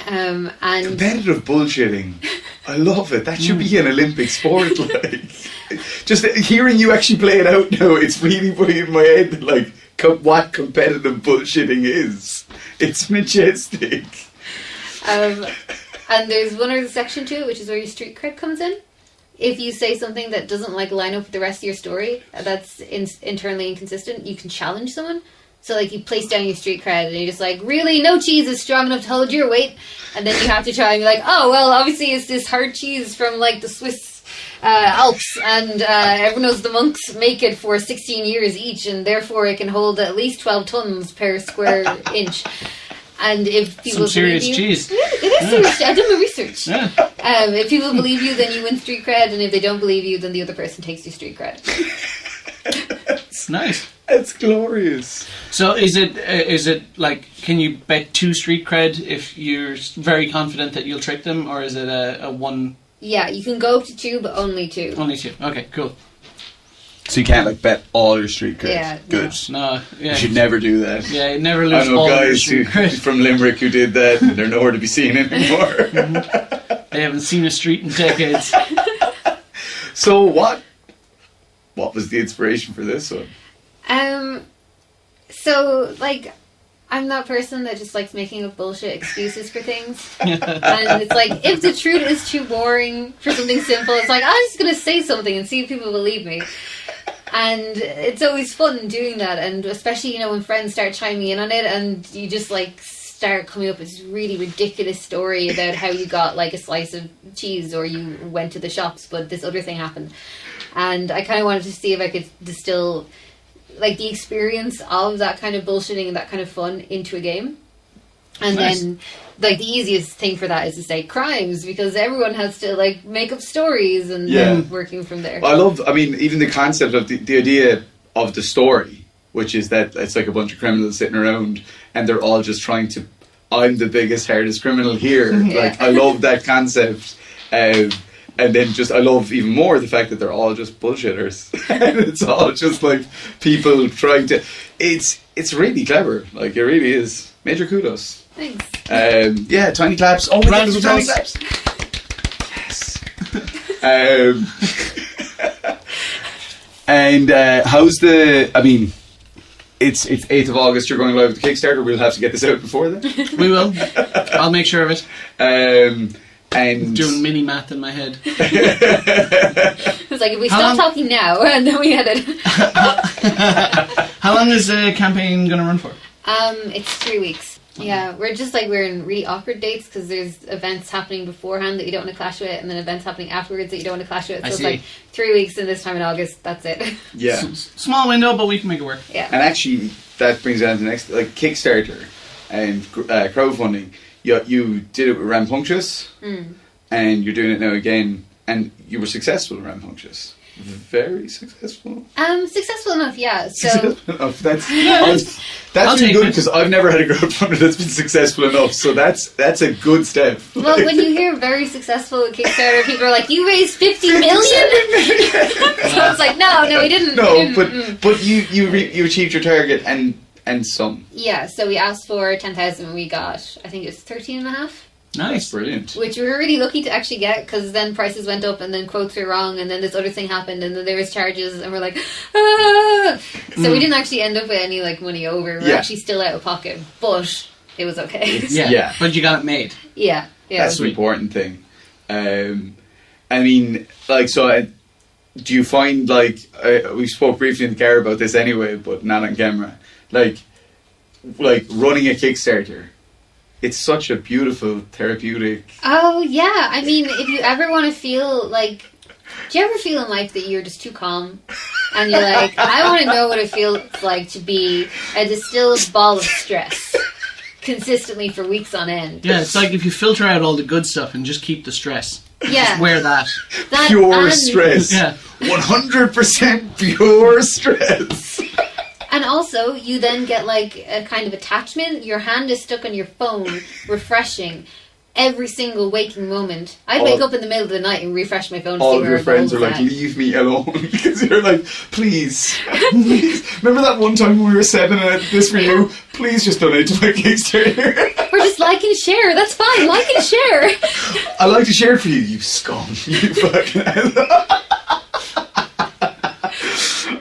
And competitive bullshitting. I love it. That should be an Olympic sport, Just hearing you actually play it out now, it's really putting in my head that, what competitive bullshitting is. It's majestic. And there's one other section to it, which is where your street cred comes in. If you say something that doesn't line up with the rest of your story, that's internally inconsistent, you can challenge someone. So you place down your street cred and you're just really, no cheese is strong enough to hold your weight. And then you have to try and be oh, well, obviously it's this hard cheese from the Swiss Alps, and everyone knows the monks make it for 16 years each, and therefore it can hold at least 12 tons per square inch. And if people Some serious believe you, cheese. it is serious. I've done my research. Yeah. If people believe you, then you win street cred, and if they don't believe you, then the other person takes your street cred. It's nice. It's glorious. So is it like, can you bet 2 street cred if you're very confident that you'll trick them, or is it a 1? Yeah, you can go up to 2, but only 2. Only 2. Okay, cool. So you can't like bet all your street cred. Yeah, Good. No, yeah. You should never do that. Yeah, you never I lose know all your guys street cred. from Limerick who did that, and they're nowhere to be seen anymore. They haven't seen a street in decades. So what was the inspiration for this one? So, like, I'm that person that just likes making up bullshit excuses for things. And it's like, if the truth is too boring for something simple, it's like, I'm just going to say something and see if people believe me. And it's always fun doing that, and especially, you know, when friends start chiming in on it, and you just, like, start coming up with this really ridiculous story about how you got, like, a slice of cheese, or you went to the shops, but this other thing happened. And I kind of wanted to see if I could distill, like, the experience of that kind of bullshitting and that kind of fun into a game. And Nice. then, like, the easiest thing for that is to say crimes, because everyone has to, like, make up stories, and then working from there. I mean, even the concept of the idea of the story, which is that it's like a bunch of criminals sitting around and they're all just trying to, I'm the biggest, hardest criminal here. Yeah. Like, I love that concept. And then I love even more the fact that they're all just bullshitters. And it's all just like people trying to, it's really clever. Like, it really is. Major kudos. Thanks. Yeah, tiny claps. Oh my god, Round of tiny applause. claps. Yes. And how's I mean, it's 8th of August, you're going live with the Kickstarter. We'll have to get this out before then. We will. I'll make sure of it. And Doing mini math in my head. It's like, if we How stop long- talking now, and then we edit. How long is the campaign going to run for? It's 3 weeks. Yeah, we're in really awkward dates, because there's events happening beforehand that you don't want to clash with, and then events happening afterwards that you don't want to clash with. So I it's see. like 3 weeks, and this time in August, that's it. yeah. Small window, but we can make it work. Yeah. And actually, that brings on to the next, like, Kickstarter and crowdfunding. You did it with Rampunctious, and you're doing it now again, and you were successful with Rampunctious. Very successful. Successful enough, yeah. So Successful enough. That's I'll really take good, it. because I've never had a crowdfunder that's been successful enough. So that's a good step. well, when you hear very successful with Kickstarter, people are like, "You raised 50 million?" So it's like, no, we didn't. No, we didn't. but you achieved your target and some. Yeah, so we asked for 10,000, and we got, I think it was 13.5. That's Nice. brilliant. Which we were really lucky to actually get, because then prices went up, and then quotes were wrong, and then this other thing happened, and then there was charges, and we're like, ah! So we didn't actually end up with any, like, money over. We're Yeah. actually still out of pocket, but it was okay. Yeah. But you got it made. yeah. That's the important thing. I mean, like, so do you find, like, we spoke briefly in the car about this anyway, but not on camera, like running a Kickstarter, it's such a beautiful therapeutic. Oh, yeah. I mean, if you ever want to feel like, do you ever feel in life that you're just too calm? And you're like, I want to know what it feels like to be a distilled ball of stress consistently for weeks on end. Yeah, it's like if you filter out all the good stuff and just keep the stress. Yeah. Just wear that. That Pure and- stress. Yeah. 100% pure stress. And also, you then get like a kind of attachment. Your hand is stuck on your phone, refreshing every single waking moment. I'd wake up in the middle of the night and refresh my phone to see All of where your our friends goals are like, at. leave me alone. Because you're like, please. Remember that one time when we were 7 and I did this for you? Please just donate to my Kickstarter. Or just like and share. That's fine. Like and share. I like to share it for you, you scum. You fucking...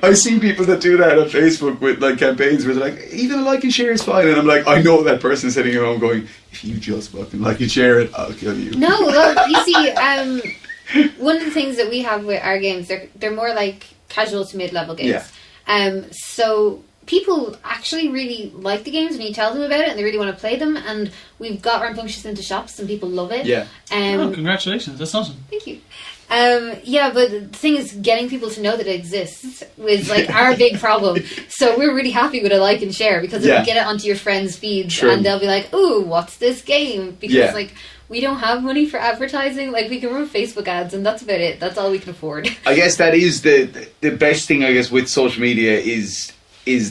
I see people that do that on Facebook with like campaigns where they're like, even a like and share is fine, and I'm like, I know that person sitting at home going, if you just fucking like and share it, I'll kill you. No, well, you see, one of the things that we have with our games, they're more like casual to mid-level games. Yeah. So people actually really like the games when you tell them about it, and they really want to play them. And we've got Rampunctious into shops, and people love it. Yeah. Oh, congratulations. That's awesome. Thank you. Yeah, but the thing is, getting people to know that it exists was like our big problem. So we're really happy with a like and share because it'll get it onto your friends' feeds and they'll be like, "Ooh, what's this game?" Because like we don't have money for advertising. Like we can run Facebook ads and that's about it. That's all we can afford. I guess that is the best thing. I guess with social media is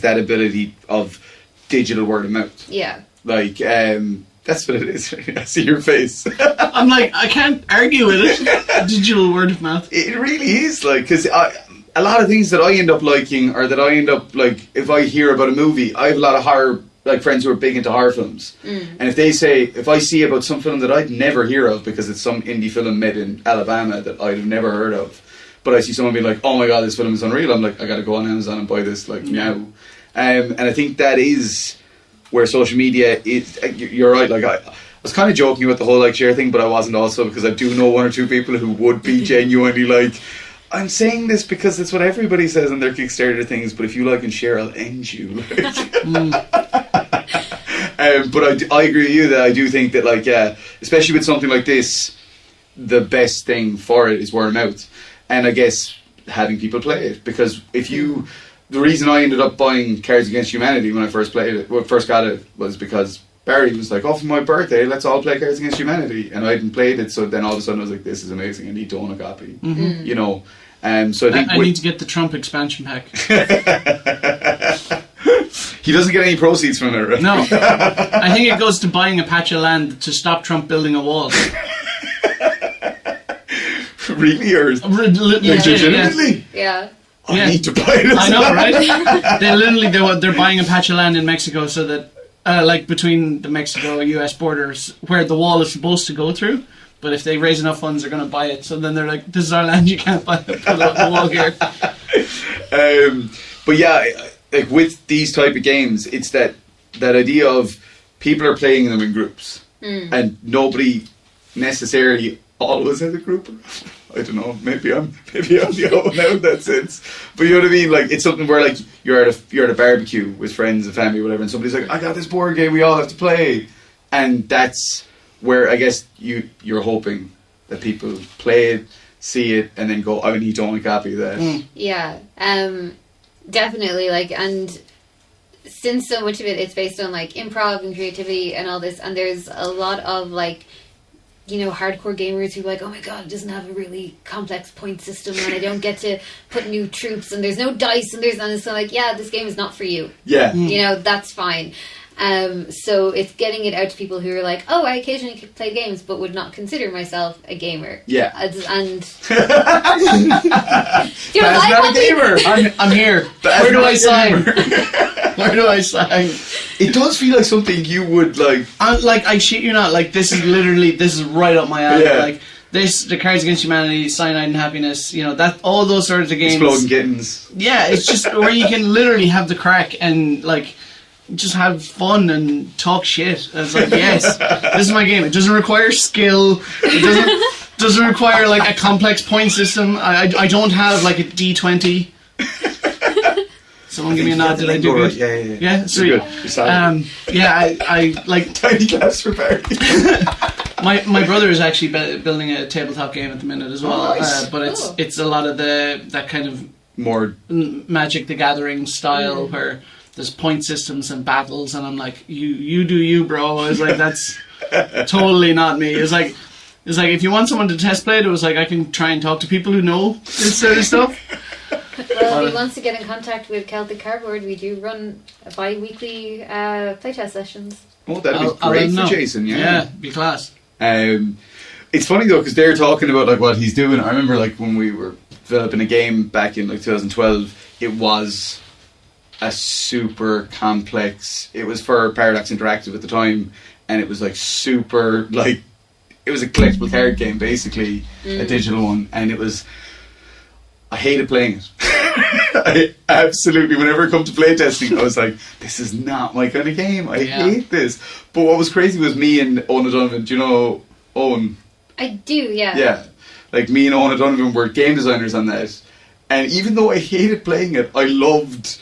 that ability of digital word of mouth. Yeah. Like that's what it is. I see your face. I'm like, I can't argue with it. Digital word of mouth. It really is, like, because a lot of things that I end up liking, or that I end up, like, if I hear about a movie, I have a lot of horror, like, friends who are big into horror films. And if I see about some film that I'd never hear of, because it's some indie film made in Alabama that I'd have never heard of, but I see someone be like, "Oh my god, this film is unreal," I'm like, I gotta go on Amazon and buy this, like, now. And I think that is where social media is. You're right, like, I was kind of joking about the whole like share thing, but I wasn't also, because I do know one or two people who would be genuinely like, "I'm saying this because it's what everybody says on their Kickstarter things, but if you like and share, I'll end you." Like, but I agree with you that I do think that, like, especially with something like this, the best thing for it is word of mouth, and I guess having people play it, because the reason I ended up buying Cards Against Humanity when I first got it was because Barry was like, "Oh, for my birthday, let's all play Cards Against Humanity," and I hadn't played it, so then all of a sudden I was like, "This is amazing! I need to own a copy." You know, so I think I need to get the Trump expansion pack. He doesn't get any proceeds from it, right? No, I think it goes to buying a patch of land to stop Trump building a wall. Really, or legitimately? Yeah. I need to buy it. I know, right? They're buying a patch of land in Mexico so that, like, between the Mexico-US borders, where the wall is supposed to go through. But if they raise enough funds, they're going to buy it. So then they're like, "This is our land. You can't put the wall here." But yeah, like with these type of games, it's that idea of people are playing them in groups, and nobody necessarily always has a group. I don't know. Maybe I'm the old one out in that sense. But you know what I mean? Like, it's something where, like, you're at a barbecue with friends and family, or whatever, and somebody's like, "I got this board game we all have to play," and that's where I guess you're hoping that people play it, see it, and then go, "I need to own a copy of that." Yeah, definitely. Like, and since so much of it's based on like improv and creativity and all this, and there's a lot of like, you know, hardcore gamers who are like, "Oh my god, it doesn't have a really complex point system, and I don't get to put new troops, and there's no dice, and it's like, yeah, this game is not for you." Yeah. You know, that's fine. So it's getting it out to people who are like, "Oh, I occasionally play games, but would not consider myself a gamer." Yeah. And You're not a gamer. I'm here. Where do I sign? Where do I sign? It does feel like something you would like. I shit you not. Like, this is right up my alley. Yeah. Like, the Cards Against Humanity, Cyanide and Happiness. You know, that all those sorts of games. Exploding Kittens. Yeah, it's just where you can literally have the crack and like just have fun and talk shit. And it's like, yes, this is my game. It doesn't require skill. It doesn't require like a complex point system. I don't have like a D20. Someone give me a nod. Did I do good? Right. Yeah, sweet. You're good. I like tiny claps for Barry. my brother is actually building a tabletop game at the minute as well. Oh, nice. But it's a lot of that kind of more Magic the Gathering style where there's point systems and battles, and I'm like, you do you, bro. I was like, that's totally not me. It's like if you want someone to test play it, was like, I can try and talk to people who know this sort of stuff. Well, if he wants to get in contact with Celtic Cardboard, we do run bi-weekly playtest sessions. Oh, that'd be great for Jason. Yeah, be class. It's funny though, because they're talking about like what he's doing. I remember like when we were developing a game back in like 2012, it was a super complex. It was for Paradox Interactive at the time, and it was like super like it was a collectible card game basically, a digital one, and it was. I hated playing it. I absolutely, whenever it come to playtesting, I was like, this is not my kind of game. I hate this. But what was crazy was me and Owen O'Donovan. Do you know Owen? I do, yeah. Yeah. Like, me and Owen O'Donovan were game designers on that. And even though I hated playing it, I loved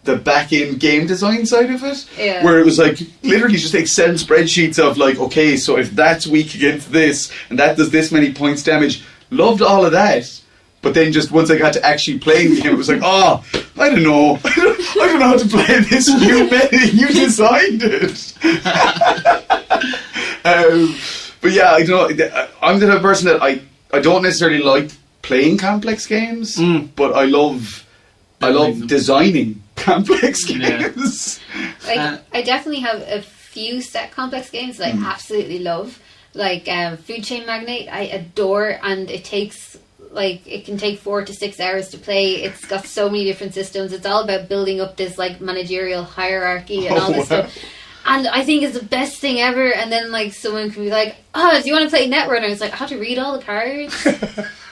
the back-end game design side of it. Yeah. Where it was like, literally just Excel spreadsheets of like, okay, so if that's weak against this, and that does this many points damage, loved all of that. But then just once I got to actually playing the game, it was like, oh, I don't know. I don't know how to play this new meta. You designed it. But yeah, I don't know. I'm the type of person that I don't necessarily like playing complex games, but I love designing complex games. Like, I definitely have a few set complex games that I absolutely love. Like Food Chain Magnate, I adore, and it can take 4 to 6 hours to play. It's got so many different systems. It's all about building up this like managerial hierarchy and all this stuff. And I think it's the best thing ever. And then like someone can be like, "Oh, do you want to play Netrunner?" It's like, I have to read all the cards.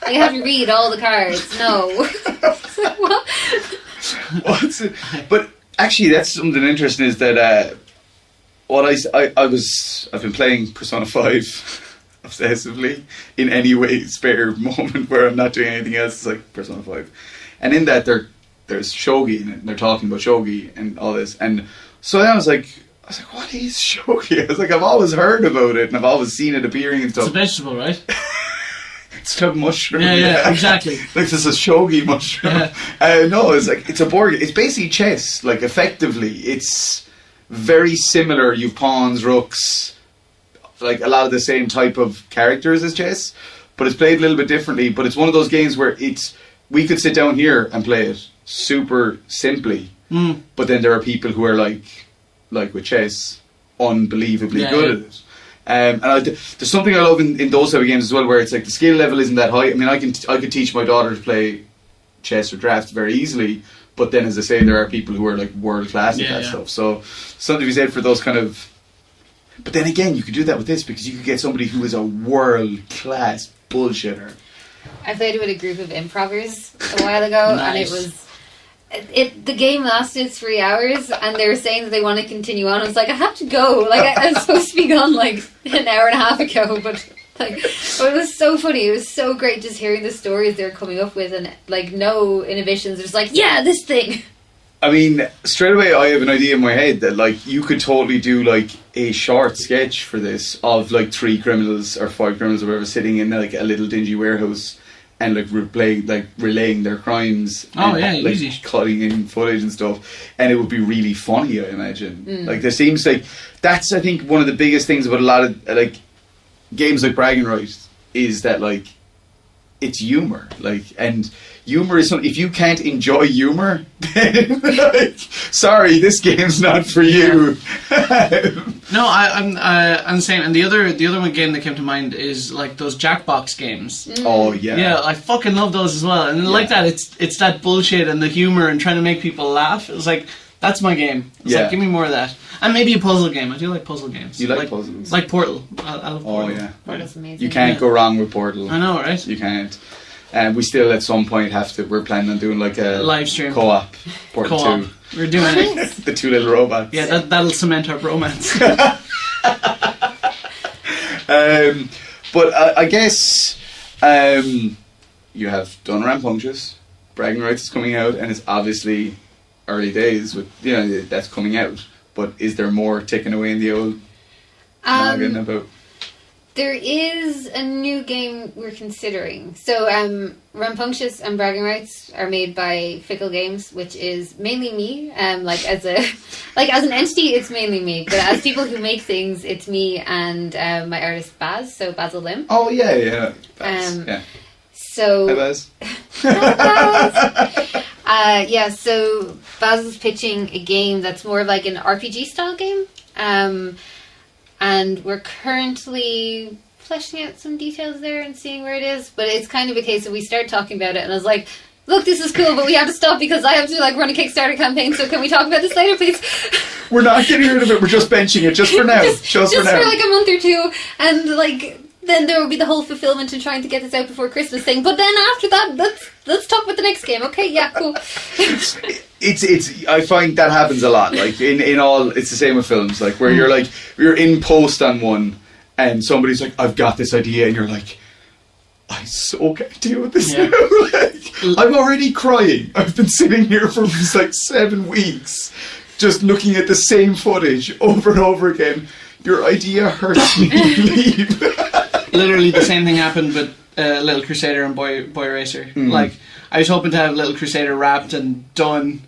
I have to read all the cards. No. It's like, what? What's it? But actually, that's something interesting. Is that I've been playing Persona 5 obsessively in any way spare moment where I'm not doing anything else. It's like Persona 5, and in that there's shogi in it, and they're talking about shogi and all this, and so then I was like, what is shogi? I was like, I've always heard about it and I've always seen it appearing and stuff. It's a vegetable, right? It's a mushroom. Yeah, exactly. Like this is shogi mushroom. Yeah. No, it's like it's a board. It's basically chess. Like effectively, it's very similar. You've pawns, rooks, like a lot of the same type of characters as chess, but it's played a little bit differently. But it's one of those games where we could sit down here and play it super simply, but then there are people who are like with chess, unbelievably good at it. And there's something I love in those type of games as well, where it's like the skill level isn't that high. I mean, I could teach my daughter to play chess or drafts very easily, but then, as I say, there are people who are like world class at that stuff. So something to be said for those kind of. But then again, you could do that with this because you could get somebody who is a world class bullshitter. I played it with a group of improvers a while ago, and it was. The game lasted 3 hours, and they were saying that they want to continue on. I was like, I have to go. Like, I was supposed to be gone like an hour and a half ago, but it was so funny. It was so great just hearing the stories they were coming up with, and like no inhibitions. Just like, yeah, this thing. I mean, straight away, I have an idea in my head that like you could totally do like a short sketch for this of like 3 criminals or 5 criminals or whatever sitting in like a little dingy warehouse. And like relaying their crimes. And, like easy. Cutting in footage and stuff, and it would be really funny. I imagine. Like there seems like that's I think one of the biggest things about a lot of like games like Bragging Rights is that like it's humor. Like and humor is something. If you can't enjoy humor, then like sorry, this game's not for you. No, I'm the same. And the other one game that came to mind is like those Jackbox games. Oh yeah, yeah, I fucking love those as well. And like that, it's that bullshit and the humor and trying to make people laugh. It was like that's my game. It's like give me more of that. And maybe a puzzle game. I do like puzzle games. You like puzzles? Like Portal. I love Portal. Oh yeah, Portal's amazing. You can't go wrong with Portal. I know, right? You can't. And we still at some point we're planning on doing like a live stream co-op Portal 2. We're doing it. The 2 little robots. Yeah, that'll cement our bromance. But I guess you have done Rambunctious. Bragging Rights is coming out, and it's obviously early days with that's coming out. But is there more ticking away in the old noggin about? There is a new game we're considering. So, Rambunctious and Bragging Rights are made by Fickle Games, which is mainly me. As an entity, it's mainly me. But as people who make things, it's me and my artist Baz. So Basil Lim. Oh yeah. Baz, yeah. So. Hi Baz. Hi Baz. So Baz is pitching a game that's more like an RPG style game. And we're currently fleshing out some details there and seeing where it is. But it's kind of a case of we started talking about it and I was like, look, this is cool, but we have to stop because I have to run a Kickstarter campaign, so can we talk about this later, please? We're not getting rid of it, we're just benching it, just for now. just for now. For like a month or two, and then there will be the whole fulfillment in trying to get this out before Christmas thing. But then after that, let's talk about the next game, okay? Yeah, cool. It's I find that happens a lot. Like in all, it's the same with films. Like where you're in post on one, and somebody's like, "I've got this idea," and you're like, "I so can't deal with this now." I'm already crying. I've been sitting here for 7 weeks, just looking at the same footage over and over again. Your idea hurts me. Leave. Literally the same thing happened, but Little Crusader and Boy Racer. Like, I was hoping to have Little Crusader wrapped and done,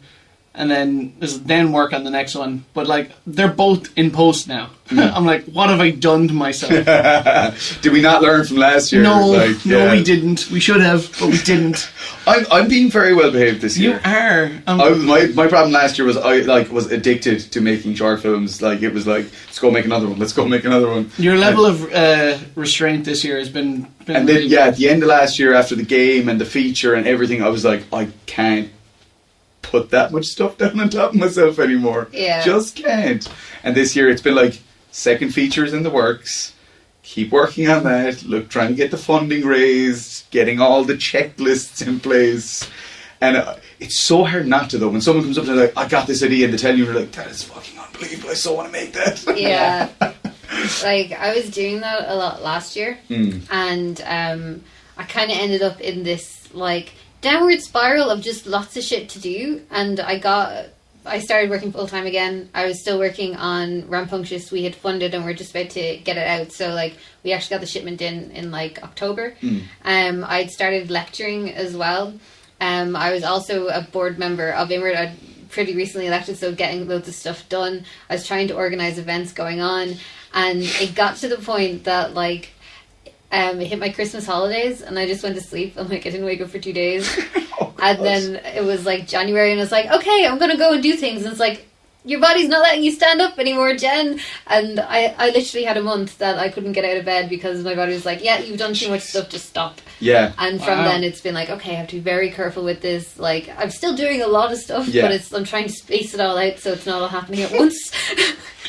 and then work on the next one. But like, they're both in post now. I'm like, what have I done to myself? Did we not learn from last year? No, we didn't. We should have, but we didn't. I'm being very well behaved this year. You are. My problem last year was I was addicted to making short films. Like, it was like, let's go make another one. Let's go make another one. Your level of restraint this year has been and really then at the end of last year, after the game and the feature and everything, I was like, I can't put that much stuff down on top of myself anymore. Yeah. Just can't. And this year it's been like, second features in the works. Keep working on that. Look, trying to get the funding raised, getting all the checklists in place. And it's so hard not to, though. When someone comes up and they're like, I got this idea, and they tell you, you're like, that is fucking unbelievable. I so want to make that. Yeah. Like, I was doing that a lot last year. And I kind of ended up in this, like, downward spiral of just lots of shit to do. And I started working full time again. I was still working on Rampunctious. We had funded and we're just about to get it out. So like, we actually got the shipment in like October. I'd started lecturing as well. I was also a board member of Inward. I'd pretty recently elected, so getting loads of stuff done. I was trying to organise events going on, and it got to the point that like it hit my Christmas holidays and I just went to sleep and like I didn't wake up for 2 days. And then it was like January and I was like, okay, I'm gonna go and do things, and it's like, your body's not letting you stand up anymore, Jen. And I literally had a month that I couldn't get out of bed because my body was like, yeah, you've done too much stuff, just stop. Yeah. And from then it's been like, okay, I have to be very careful with this. Like, I'm still doing a lot of stuff, but I'm trying to space it all out so it's not all happening at once.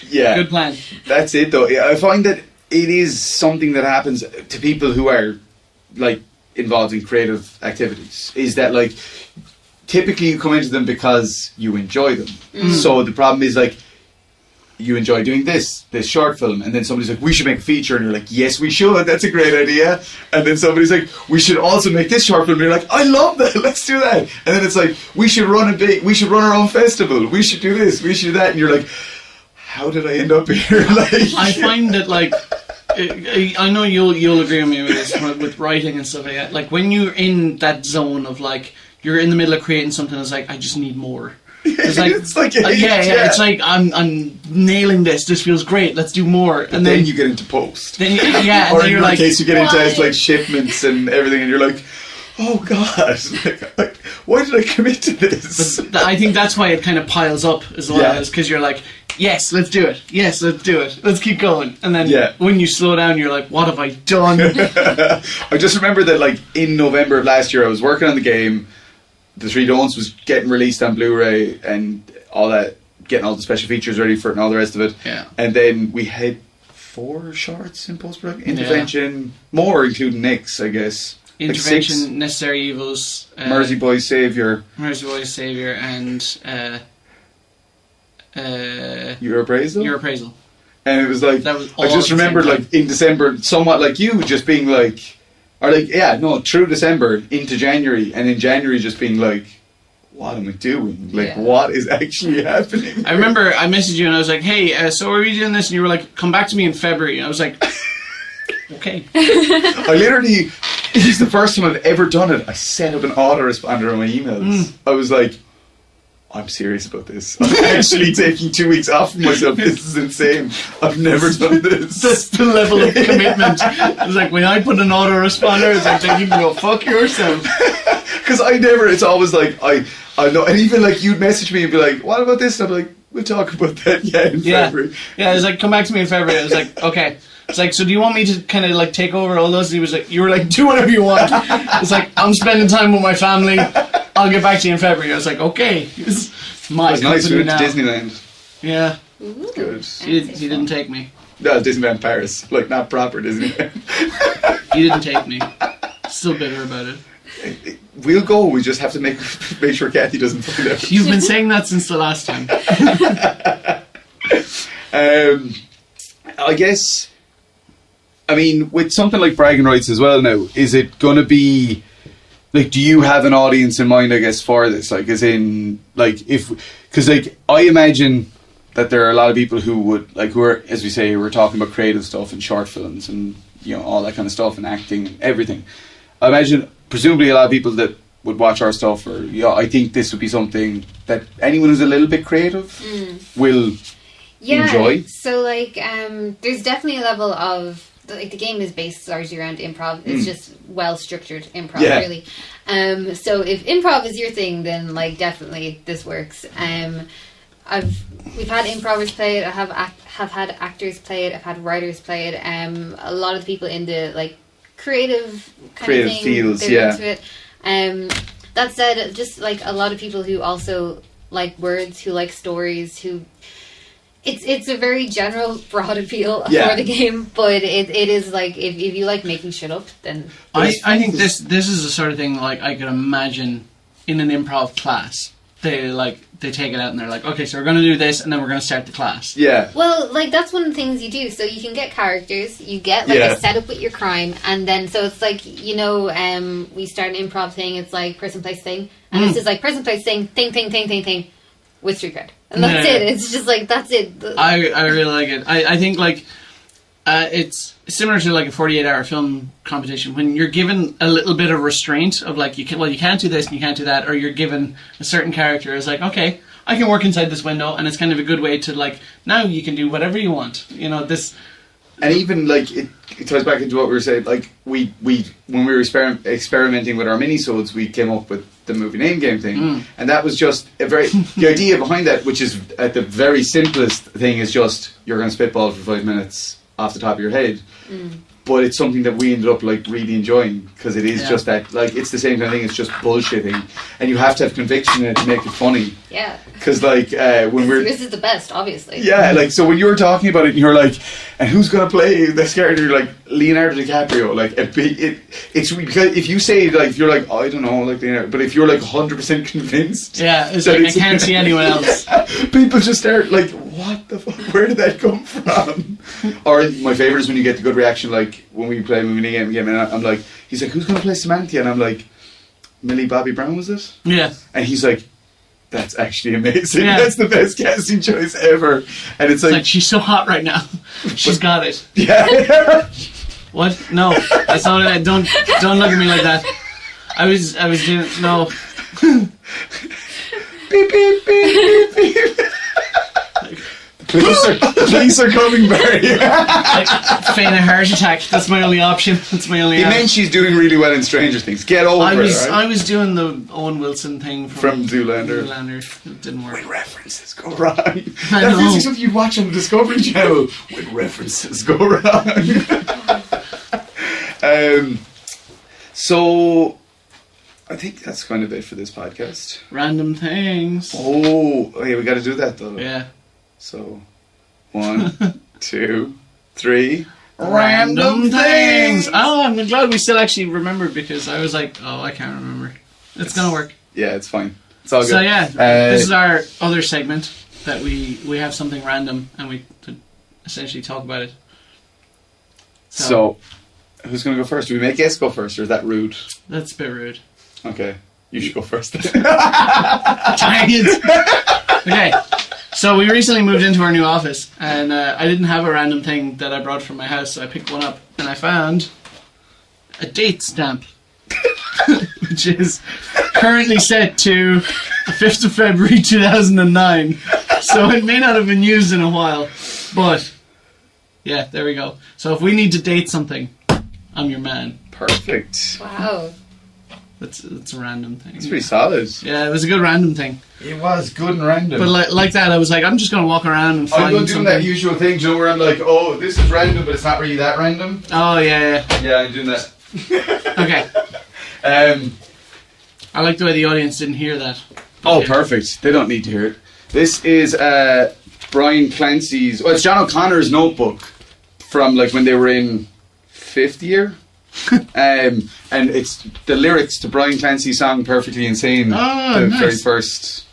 Yeah. Good plan. That's it, though. I find that it is something that happens to people who are like involved in creative activities, is that like typically you come into them because you enjoy them. So the problem is like, you enjoy doing this short film, and then somebody's like, we should make a feature, and you're like, yes we should, that's a great idea. And then somebody's like, we should also make this short film, and you're like, I love that, let's do that. And then it's like, we should run our own festival, we should do this, we should do that, and you're like, how did I end up here? Like, I find that like, I know you'll agree with me with this, with writing and stuff like that. Like, when you're in that zone of like, you're in the middle of creating something that's like, I just need more. It's like, it's like, I'm nailing this. This feels great. Let's do more. And then you get into post. Then, or then in you're your like, case, you get into like shipments and everything, and you're like, oh god, like, why did I commit to this? But I think that's why it kind of piles up as well, is because you're like, yes, let's do it. Yes, let's do it. Let's keep going. And then when you slow down, you're like, what have I done? I just remember that like in November of last year, I was working on the game. The Three Don'ts was getting released on Blu-ray and all that, getting all the special features ready for it and all the rest of it. Yeah. And then we had 4 shorts in post-production. Intervention, more including Nick's, I guess. Intervention, like Necessary Evils, Mersey Boy's Saviour, and Your Appraisal. Your Appraisal. And it was like, I just remembered like in December, somewhat like you, just being like, or like, through December into January, and in January just being like, what am I doing? Like, what is actually happening? I remember I messaged you and I was like, hey, so are we doing this? And you were like, come back to me in February. And I was like, okay. I literally, this is the first time I've ever done it. I set up an autoresponder on my emails. I was like, I'm serious about this. I'm actually taking 2 weeks off from myself. This is insane. I've never done this. That's the level of commitment. It's like, when I put an autoresponder, it's like, you can go fuck yourself. Because it's always like, I know, and even like you'd message me and be like, what about this? And I'm like, we'll talk about that in February. Yeah, it was like, come back to me in February. I was like, okay. It's like, so do you want me to kind of like take over all those? And he was like, you were like, do whatever you want. It's like, I'm spending time with my family. I'll get back to you in February. I was like, okay. It's my company nice. We went now. to Disneyland. Yeah. Ooh, good. He didn't take me. No, Disneyland Paris. Like, not proper Disneyland. He didn't take me. Still bitter about it. We'll go. We just have to make sure Kathy doesn't find out. You've been saying that since the last time. I guess, I mean, with something like Bragging Rights as well now, is it going to be, like, do you have an audience in mind, I guess, for this? Like, as in, like, because, like, I imagine that there are a lot of people who would, like, who are, as we say, who are talking about creative stuff and short films and you know, all that kind of stuff, and acting, everything. I imagine, presumably, a lot of people that would watch our stuff, or I think this would be something that anyone who's a little bit creative will enjoy. So like, there's definitely a level of like the game is based largely around improv. It's just well structured improv, really. So if improv is your thing, then like definitely this works. We've had improvers play it. I have had actors play it. I've had writers play it. A lot of the people in the like creative kind of thing, fields, they're into it. That said, just like a lot of people who also like words, who like stories, who it's a very general, broad appeal for the game, but it is like if you like making shit up, then I think this is the sort of thing like I could imagine in an improv class. They take it out and they're like, okay, so we're going to do this and then we're going to start the class. Yeah. Well, like that's one of the things you do. So you can get characters, you get like a setup with your crime, and then so it's like, you know, we start an improv thing. It's like person, place, thing, and this is like person, place, thing with street cred, and that's it. It's just like that's it. I really like it. I think like it's similar to like a 48-hour film competition when you're given a little bit of restraint of like you can't do this and you can't do that, or you're given a certain character. It's like, okay, I can work inside this window, and it's kind of a good way to like, now you can do whatever you want, you know, this. And even like it ties back into what we were saying, like we when we were experimenting with our minisodes, we came up with the movie name game thing, and that was just a very the idea behind that, which is at the very simplest thing, is just you're going to spitball for 5 minutes off the top of your head, but it's something that we ended up like really enjoying, because it is just that, like, it's the same kind of thing. It's just bullshitting, and you have to have conviction in it to make it funny. Yeah. Because like when this is the best, obviously. Yeah, like so when you were talking about it, and you're like, and who's gonna play this character? You're like Leonardo DiCaprio. Like it's because if you say like, if you're like, oh, I don't know, like Leonardo, but if you're like 100% convinced, it's like I can't see anyone else. People just start like, what the fuck? Where did that come from? Or my favourite is when you get the good reaction, like when we play movie game, and I'm like, he's like, who's gonna play Samantha? And I'm like, Millie Bobby Brown, was it? Yeah. And he's like, that's actually amazing. Yeah. That's the best casting choice ever. And it's like she's so hot right now. She's got it. Yeah. What? No, that's not it. Don't look at me like that. I was doing no. Beep beep beep beep beep. Police are coming, Barry. Feign a heart attack. That's my only option. That's my only. It meant she's doing really well in Stranger Things. Get over it. I was doing the Owen Wilson thing from Zoolander. It didn't work. When references go wrong. That feels like something you'd watch on the Discovery Channel. When references go wrong. So I think that's kind of it for this podcast. Random things. Oh, okay, we got to do that though. Yeah. So, 1, 2, 3. Random things. Oh, I'm glad we still actually remembered, because I was like, oh, I can't remember. It's gonna work. Yeah, it's fine. It's all good. So yeah, this is our other segment that we have something random and we essentially talk about it. So who's gonna go first? Do we make guests go first, or is that rude? That's a bit rude. Okay, you should go first. Dang it. Okay. So we recently moved into our new office, and I didn't have a random thing that I brought from my house, so I picked one up, and I found a date stamp, which is currently set to the 5th of February 2009, so it may not have been used in a while, but yeah, there we go. So if we need to date something, I'm your man. Perfect. Wow. That's a random thing. It's pretty solid. Yeah, it was a good random thing. It was good and random. But like that, I was like, I'm just going to walk around and find something. I'm doing that usual thing, Joe, where I'm like, oh, this is random, but it's not really that random. Oh, yeah. Yeah, I'm doing that. Okay. I like the way the audience didn't hear that. Oh, perfect. They don't need to hear it. This is Brian Clancy's... Well, it's John O'Connor's notebook from like when they were in 5th year. And it's the lyrics to Brian Clancy's song Perfectly Insane, the very first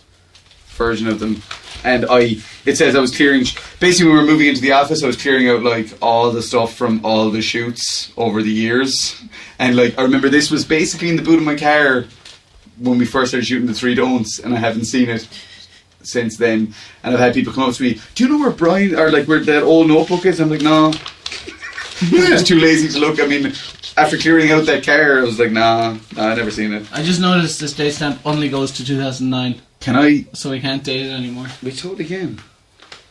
version of them. And it says I was clearing, basically when we were moving into the office, I was clearing out like all the stuff from all the shoots over the years. And like I remember this was basically in the boot of my car when we first started shooting the Three Don'ts, and I haven't seen it since then. And I've had people come up to me, do you know where Brian, or like where that old notebook is? I'm like, no. I was too lazy to look. I mean, after clearing out that car, I was like, nah, I've never seen it. I just noticed this date stamp only goes to 2009. Can I? So we can't date it anymore. We totally can.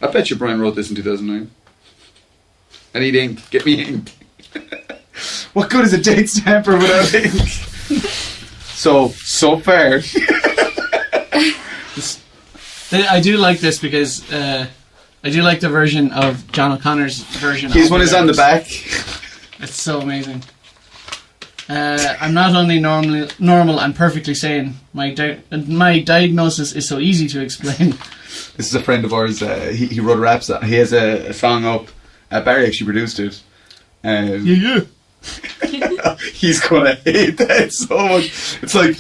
I bet you Brian wrote this in 2009. I need ink. Get me ink. What good is a date stamper without ink? So far. I do like this because I do like the version of John O'Connor's version. His one is on the back. It's so amazing. I'm not only normal and perfectly sane. My diagnosis is so easy to explain. This is a friend of ours. He wrote a rap song. He has a song up. Barry actually produced it. Yeah. He's gonna hate that so much. It's like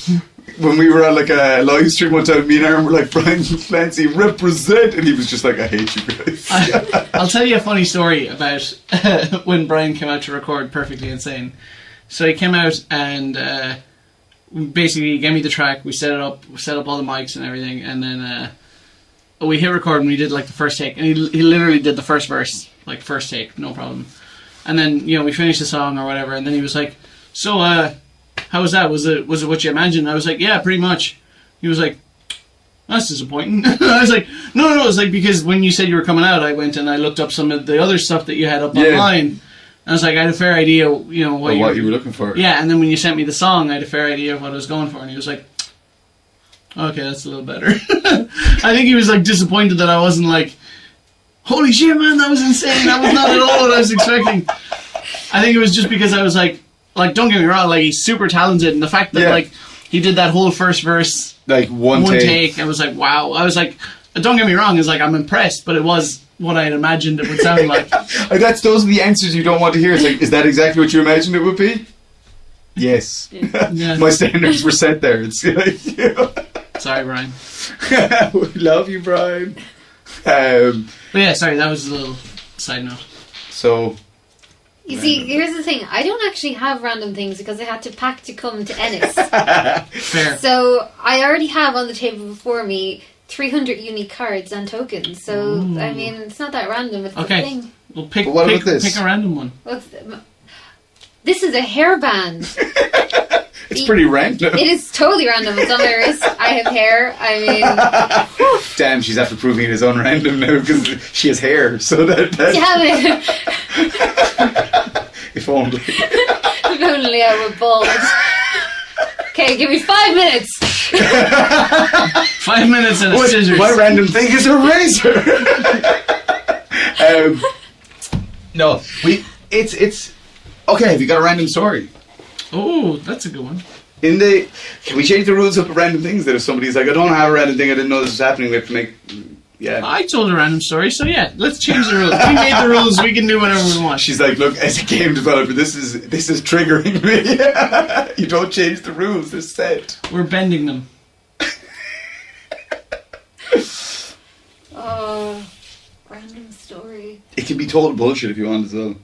when we were on like a live stream one time, me and Aaron were like, Brian Clancy represent, and he was just like, I hate you guys. I'll tell you a funny story about when Brian came out to record Perfectly Insane. So he came out and basically gave me the track. We set up all the mics and everything, and then we hit record and we did like the first take, and he literally did the first verse, like first take, no problem. And then we finished the song or whatever, and then he was like, "So, how was that? Was it what you imagined?" I was like, "Yeah, pretty much." He was like, "That's disappointing." I was like, "No, it's like because when you said you were coming out, I went and I looked up some of the other stuff that you had up online." And I was like, I had a fair idea, what you were looking for. Yeah, and then when you sent me the song, I had a fair idea of what I was going for, and he was like, "Okay, that's a little better." I think he was like disappointed that I wasn't like, "Holy shit, man, that was insane. That was not at all what I was expecting." I think it was just because I was like, don't get me wrong, like he's super talented, and the fact that like he did that whole first verse like one take, I was like, wow. I was like, don't get me wrong, it's like I'm impressed, but it was what I had imagined it would sound like. Those are the answers you don't want to hear. It's like, is that exactly what you imagined it would be? Yes. Yeah. My standards were set there. It's like, Sorry, Brian. We love you, Brian. But yeah, sorry, that was a little side note. So, you see, here's the thing. I don't actually have random things because I had to pack to come to Ennis. Fair. So I already have on the table before me 300 unique cards and tokens. So, Ooh. I mean, it's not that random. It's okay. the thing. Well, pick a random one. This is a hairband. It's pretty random. It is totally random. It's on my wrist. I have hair. I mean... Damn, she's after proving it is unrandom now because she has hair. So that... Damn it. If only. If only I were bald. Okay, give me 5 minutes. 5 minutes and a scissors. My random thing is a razor. No, it's okay. Have you got a random story? Oh, that's a good one. Can we change the rules of random things? That if somebody's like, I don't have a random thing, I didn't know this was happening, we have to make. Yeah. I told a random story, so yeah, let's change the rules. We made the rules. We can do whatever we want. She's like, look, as a game developer, this is triggering me. You don't change the rules; they're set. We're bending them. Oh, random story. It can be total bullshit if you want as well.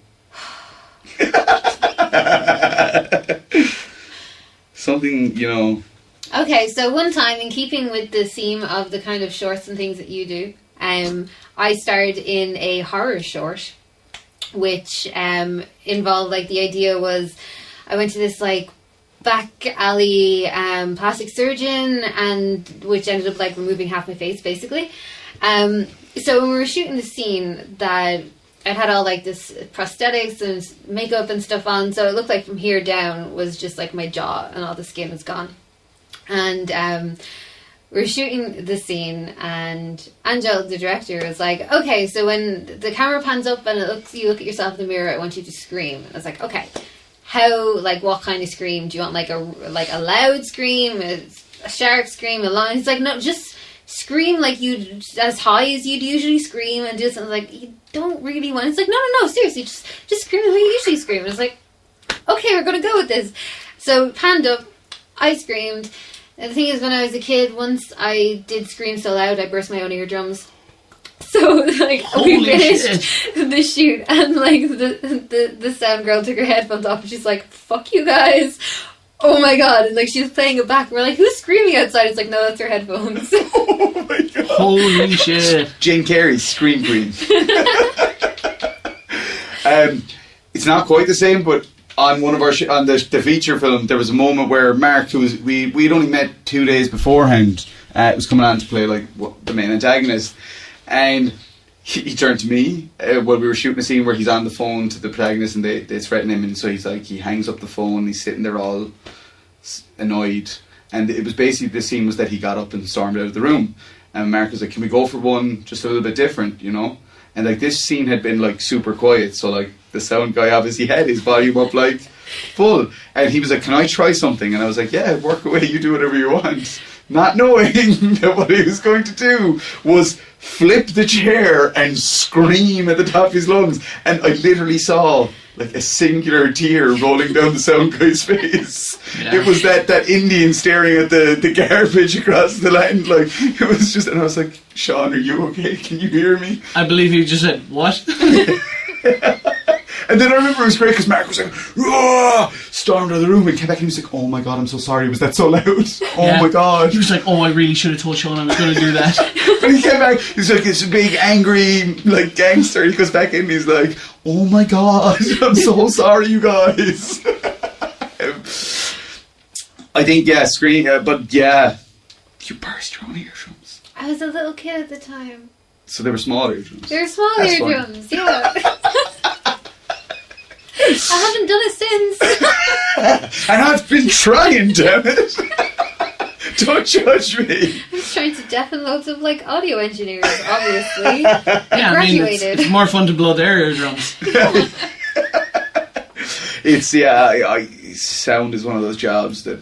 Something, Okay, so one time, in keeping with the theme of the kind of shorts and things that you do, I starred in a horror short, which involved, like, the idea was, I went to this, like, back alley plastic surgeon, and which ended up, like, removing half my face, basically. So when we were shooting the scene, that I'd had all, like, this prosthetics and makeup and stuff on, so it looked like from here down was just, like, my jaw, and all the skin was gone. And we were shooting the scene, and Angel, the director, was like, okay, so when the camera pans up and you look at yourself in the mirror, I want you to scream. And I was like, okay, what kind of scream? Do you want, like a loud scream, a sharp scream, a long? He's like, no, just scream like as high as you'd usually scream, and just, I was like, you don't really want. It's like, no, seriously, just scream the way you usually scream. And I was like, okay, we're gonna go with this. So panned up, I screamed. And the thing is, when I was a kid, once I did scream so loud, I burst my own eardrums. So, like, Holy we finished shit. the shoot, and, like, the sound girl took her headphones off, and she's like, fuck you guys. Oh my god. And, like, she was playing it back, and we're like, who's screaming outside? It's like, no, that's her headphones. Oh my god. Holy shit. Jane Carey, Scream Queen. it's not quite the same, but on one of our on the feature film, there was a moment where Mark, who was we'd only met 2 days beforehand, was coming on to play like the main antagonist, and he turned to me while we were shooting a scene where he's on the phone to the protagonist and they threaten him, and so he hangs up the phone, he's sitting there all annoyed, and it was basically, the scene was that he got up and stormed out of the room, and Mark was like, can we go for one just a little bit different, you know? And like this scene had been like super quiet, so like the sound guy obviously had his volume up like full, and he was like, can I try something? And I was like, yeah, work away, you do whatever you want, not knowing that what he was going to do was flip the chair and scream at the top of his lungs, and I literally saw like a singular tear rolling down the sound guy's face. Yeah. It was that Indian staring at the garbage across the land, like it was just, and I was like, Sean, are you okay? Can you hear me? I believe you just said, what? And then I remember it was great because Mark was like, "Whoa!" Stormed out of the room and came back and he was like, oh my god, I'm so sorry, was that so loud? Oh my god. He was like, oh, I really should have told Sean I was going to do that. But he came back, he's like this big angry like gangster, he goes back in and he's like, oh my god, I'm so sorry you guys. I think, yeah, but yeah, you burst your own eardrums. I was a little kid at the time. So they were small eardrums. They were small eardrums, yeah. I haven't done it since. And I've been trying, damn it. Don't judge me. I was trying to deafen loads of like audio engineers, obviously. Yeah, I mean, it's more fun to blow their eardrums. It's, sound is one of those jobs that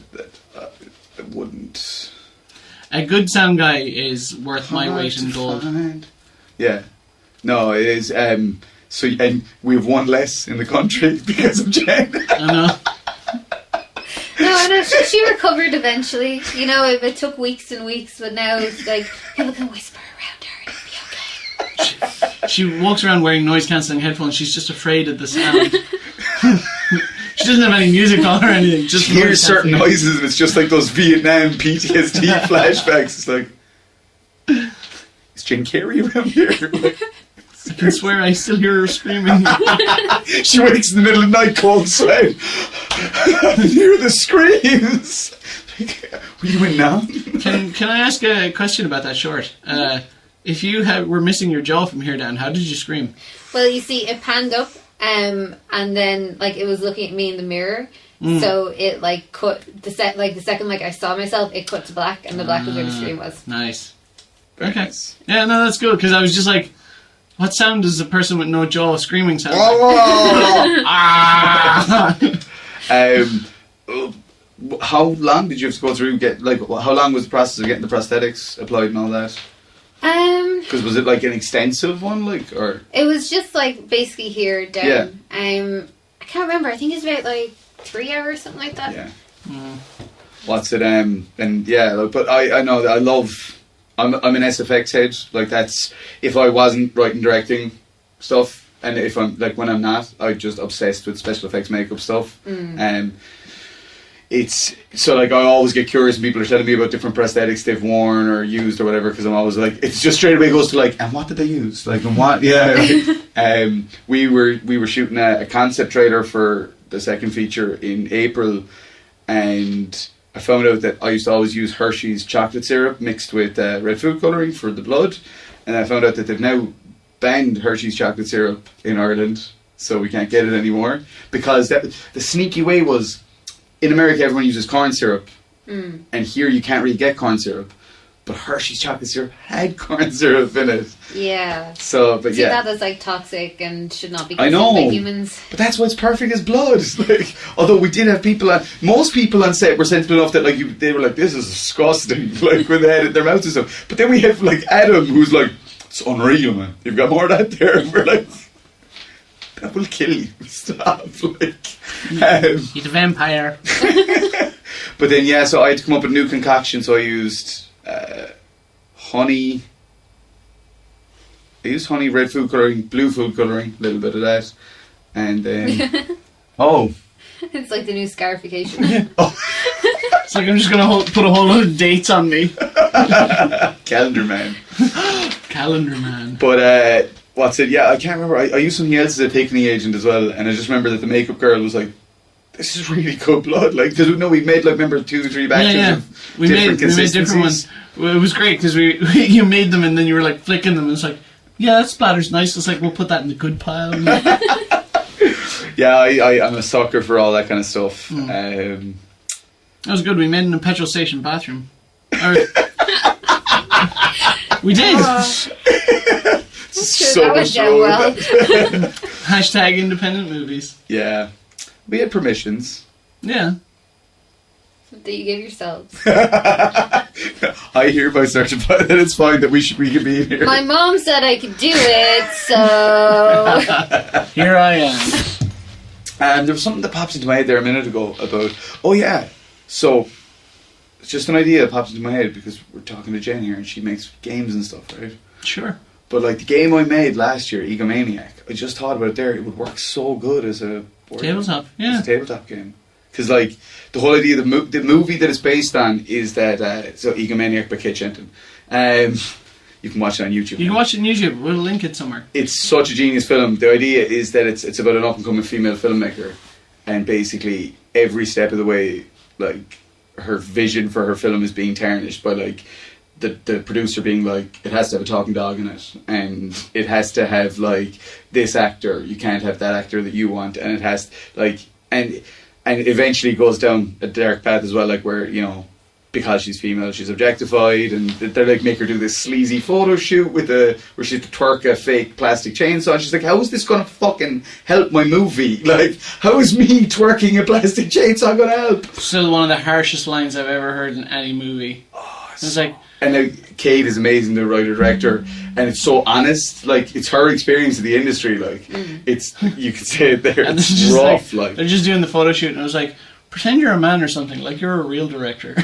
wouldn't. A good sound guy is worth my weight in gold. Yeah. No, it is. So, and we have one less in the country because of Jen. I know. No, she recovered eventually. You know, it took weeks and weeks, but now it's like people can whisper around her and it'll be okay. She walks around wearing noise-cancelling headphones. She's just afraid of the sound. She doesn't have any music on or anything. Just she hears certain noises, and it's just like those Vietnam PTSD flashbacks. It's like, is Jen Carey around here? Like, I can swear I still hear her screaming. She wakes in the middle of the night, cold sweat. I hear the screams. Are you in now? Can I ask a question about that short? If you were missing your jaw from here down, how did you scream? Well, you see, it panned up, and then like it was looking at me in the mirror. So it like cut the second like I saw myself, it cut to black, and the black was where the scream was. Nice. Very okay. Nice. Yeah, no, that's good because I was just like, what sound does a person with no jaw screaming sound like? How long did you have to go through? How long was the process of getting the prosthetics applied and all that? Because was it like an extensive one, or? It was just like basically here down. Yeah. I can't remember. I think it's about like 3 hours, something like that. Yeah. What's it? And yeah, but I know that I love. I'm an SFX head. Like that's if I wasn't writing directing stuff, and if I'm like when I'm not, I'm just obsessed with special effects makeup stuff. It's so like I always get curious when people are telling me about different prosthetics they've worn or used or whatever, because I'm always like, it's just straight away goes to like, and what did they use? Like, and what? Yeah. Like, we were shooting a concept trailer for the second feature in April, and I found out that I used to always use Hershey's chocolate syrup mixed with red food colouring for the blood, and I found out that they've now banned Hershey's chocolate syrup in Ireland, so we can't get it anymore, because the sneaky way was, in America everyone uses corn syrup, and here you can't really get corn syrup, but Hershey's chocolate syrup had corn syrup in it. Yeah. So, but see, yeah, that is like toxic and should not be consumed by humans. But that's why it's perfect as blood. Like, although we did have most people on set were sensible enough that like they were like, this is disgusting, like when they had their mouths and stuff. But then we have like Adam, who's like, it's unreal, man. You've got more of that there. And we're like, that will kill you. Stop. Like, he's a vampire. But then yeah, so I had to come up with a new concoction. So I used honey. I used honey, red food colouring, blue food colouring, a little bit of that, and then it's like the new scarification. It's like I'm just gonna put a whole lot of dates on me. Calendar man. Calendar man. But what's it? Yeah, I can't remember. I used something else as a Pickney agent as well, and I just remember that the makeup girl was like, "This is really good blood." Like, because we made like remember 2 or 3 batches of we made different ones. Well, it was great because you made them and then you were like flicking them and it's like, yeah, that splatter's nice. It's like we'll put that in the good pile. Yeah, I'm a sucker for all that kind of stuff. That was good. We made it in a petrol station bathroom. We did. So that was done well. Hashtag independent movies. Yeah, we had permissions. Yeah. That you give yourselves. I hereby certify that it's fine that we can be here. My mom said I could do it, so Here I am. And there was something that popped into my head there a minute ago about, oh yeah, so it's just an idea that pops into my head because we're talking to Jen here and she makes games and stuff, right? Sure. But like the game I made last year, Egomaniac, I just thought about it there, it would work so good as a board Tabletop, game. yeah. It's a tabletop game. Because like the whole idea, the movie that it's based on is that, so Egomaniac by Kate Shenton. You can watch it on YouTube. You can watch it on YouTube. We'll link it somewhere. It's such a genius film. The idea is that it's about an up-and-coming female filmmaker, and basically every step of the way, like, her vision for her film is being tarnished by, like, the producer being like, it has to have a talking dog in it, and it has to have, like, this actor, you can't have that actor that you want, and it has, like, and eventually goes down a dark path as well, like, where, you know, because she's female, she's objectified, and they're like make her do this sleazy photo shoot with where she has to twerk a fake plastic chainsaw. And she's like, how is this going to fucking help my movie? Like, how is me twerking a plastic chainsaw going to help? Still one of the harshest lines I've ever heard in any movie. Oh, it's like, and now Kate is amazing, the writer-director, and it's so honest. Like, it's her experience of the industry. Like, it's, you could say it there. And It's rough. Like, they're just doing the photo shoot, and I was like, pretend you're a man or something. Like you're a real director.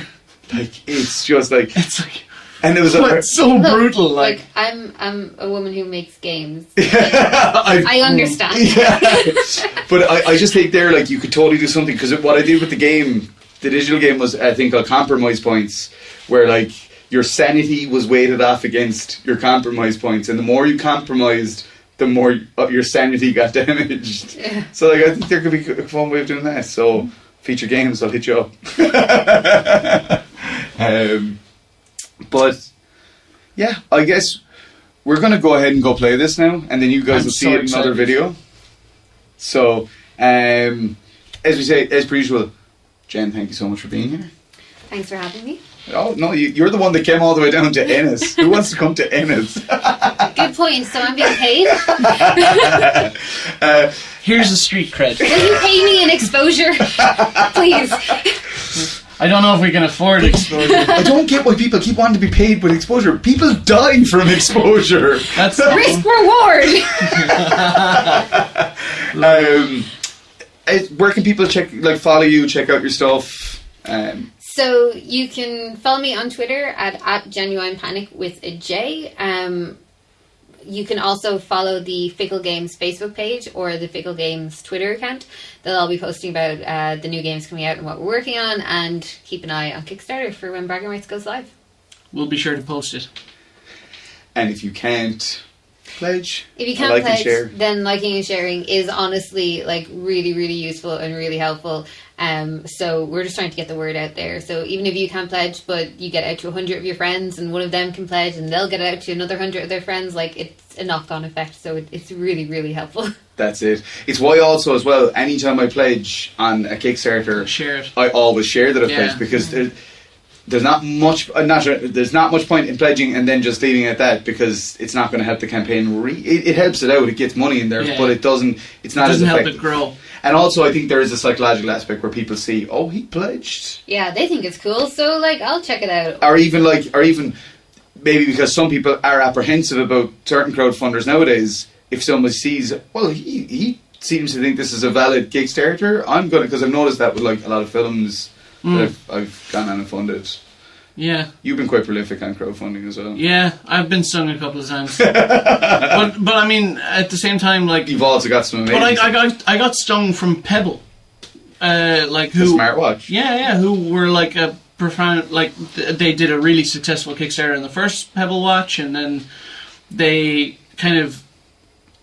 Like, it's just like, it's like, and it was so brutal. Like I'm a woman who makes games. I understand. Yeah. But I just think there, like, you could totally do something, because what I did with the game, the digital game, was I think called compromise points, where like your sanity was weighted off against your compromise points, and the more you compromised, the more your sanity got damaged. Yeah. So like, I think there could be a fun way of doing that. So feature games, I'll hit you up. But yeah, I guess we're going to go ahead and go play this now, and then you guys will see it in another video. So, as we say, as per usual, Jen, thank you so much for being here. Thanks for having me. Oh, no, you're the one that came all the way down to Ennis. Who wants to come to Ennis? Good point. So I'm being paid? here's the street cred. Will you pay me in exposure? Please. I don't know if we can afford exposure. I don't get why people keep wanting to be paid with exposure. People die from exposure. That's risk reward. Where can people follow you, check out your stuff? So you can follow me on Twitter at Genuine Panic with a J. You can also follow the Fickle Games Facebook page or the Fickle Games Twitter account. They'll all be posting about the new games coming out and what we're working on, and keep an eye on Kickstarter for when Bragging Rights goes live. We'll be sure to post it. And if you can't pledge, if you can't pledge, then liking and sharing is honestly like really, really useful and really helpful. So we're just trying to get the word out there. So even if you can't pledge, but you get out to 100 of your friends, and one of them can pledge, and they'll get out to another 100 of their friends, like it's a knock-on effect. So it's really, really helpful. That's it. It's why also as well, anytime I pledge on a Kickstarter, share it. I always share that I pledge, because there's not much point in pledging and then just leaving it at that, because it's not going to help the campaign. It helps it out, it gets money in there, but it doesn't. It's not as effective. Help it grow. And also, I think there is a psychological aspect where people see, oh, he pledged. Yeah, they think it's cool, so like I'll check it out. Or even maybe because some people are apprehensive about certain crowdfunders nowadays. If someone sees, well, he seems to think this is a valid Kickstarter, I'm gonna, because I've noticed that with like a lot of films that I've gone on and funded. Yeah. You've been quite prolific on crowdfunding as well. Yeah, I've been stung a couple of times. but I mean, at the same time, like, you've also got some amazing. But I got stung from Pebble, like who the smartwatch. Yeah, who were like a profound, like they did a really successful Kickstarter on the first Pebble watch, and then they kind of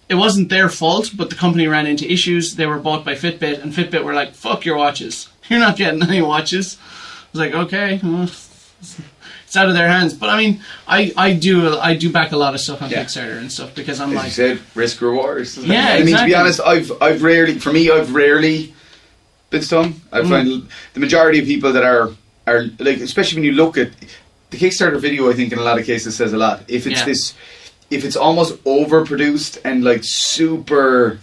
it wasn't their fault, but the company ran into issues. They were bought by Fitbit, and Fitbit were like, "Fuck your watches. You're not getting any watches." I was like, "Okay, well, it's out of their hands." But I mean, I do back a lot of stuff on Kickstarter and stuff because I'm As like, you said, risk rewards. Yeah, I mean, exactly. to be honest, I've rarely been stung. I find the majority of people that are like, especially when you look at the Kickstarter video, I think in a lot of cases says a lot. If it's if it's almost overproduced and like super.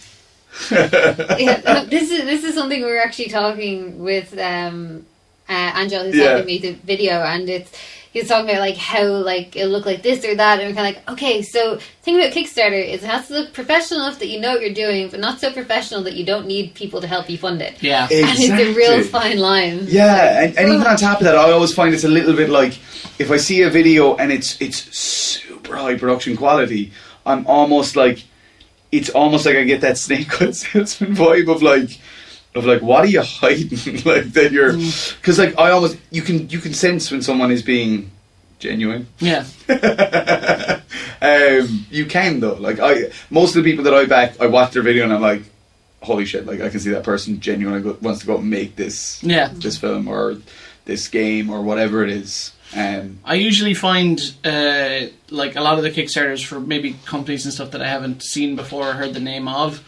This is something we were actually talking with Angel, who's helping me the video, and he was talking about like how like it'll look like this or that, and we're kind of like, okay, so the thing about Kickstarter is it has to look professional enough that you know what you're doing, but not so professional that you don't need people to help you fund it. Yeah, exactly. And it's a real fine line. Yeah, and even on top of that, I always find it's a little bit like if I see a video and it's super high production quality, I'm almost like. It's almost like I get that snake oil salesman vibe of like what are you hiding? Like that you're because like I almost you can sense when someone is being genuine. Yeah. You can though. Like most of the people that I back, I watch their video and I'm like, holy shit! Like I can see that person genuinely wants to go and make this film or this game or whatever it is. I usually find like a lot of the Kickstarters for maybe companies and stuff that I haven't seen before or heard the name of,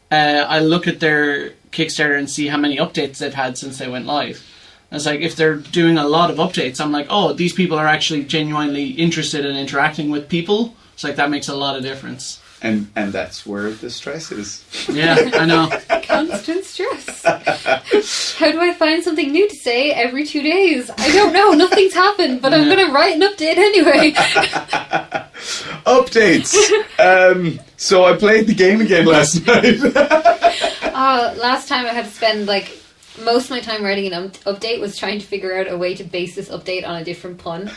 I look at their Kickstarter and see how many updates they've had since they went live. And it's like if they're doing a lot of updates, I'm like, oh, these people are actually genuinely interested in interacting with people. It's like that makes a lot of difference. And that's where the stress is. Yeah, I know. Constant stress. How do I find something new to say every 2 days? I don't know. Nothing's happened, but I'm going to write an update anyway. Updates. So I played the game again last night. Last time I had to spend like most of my time writing an update was trying to figure out a way to base this update on a different pun.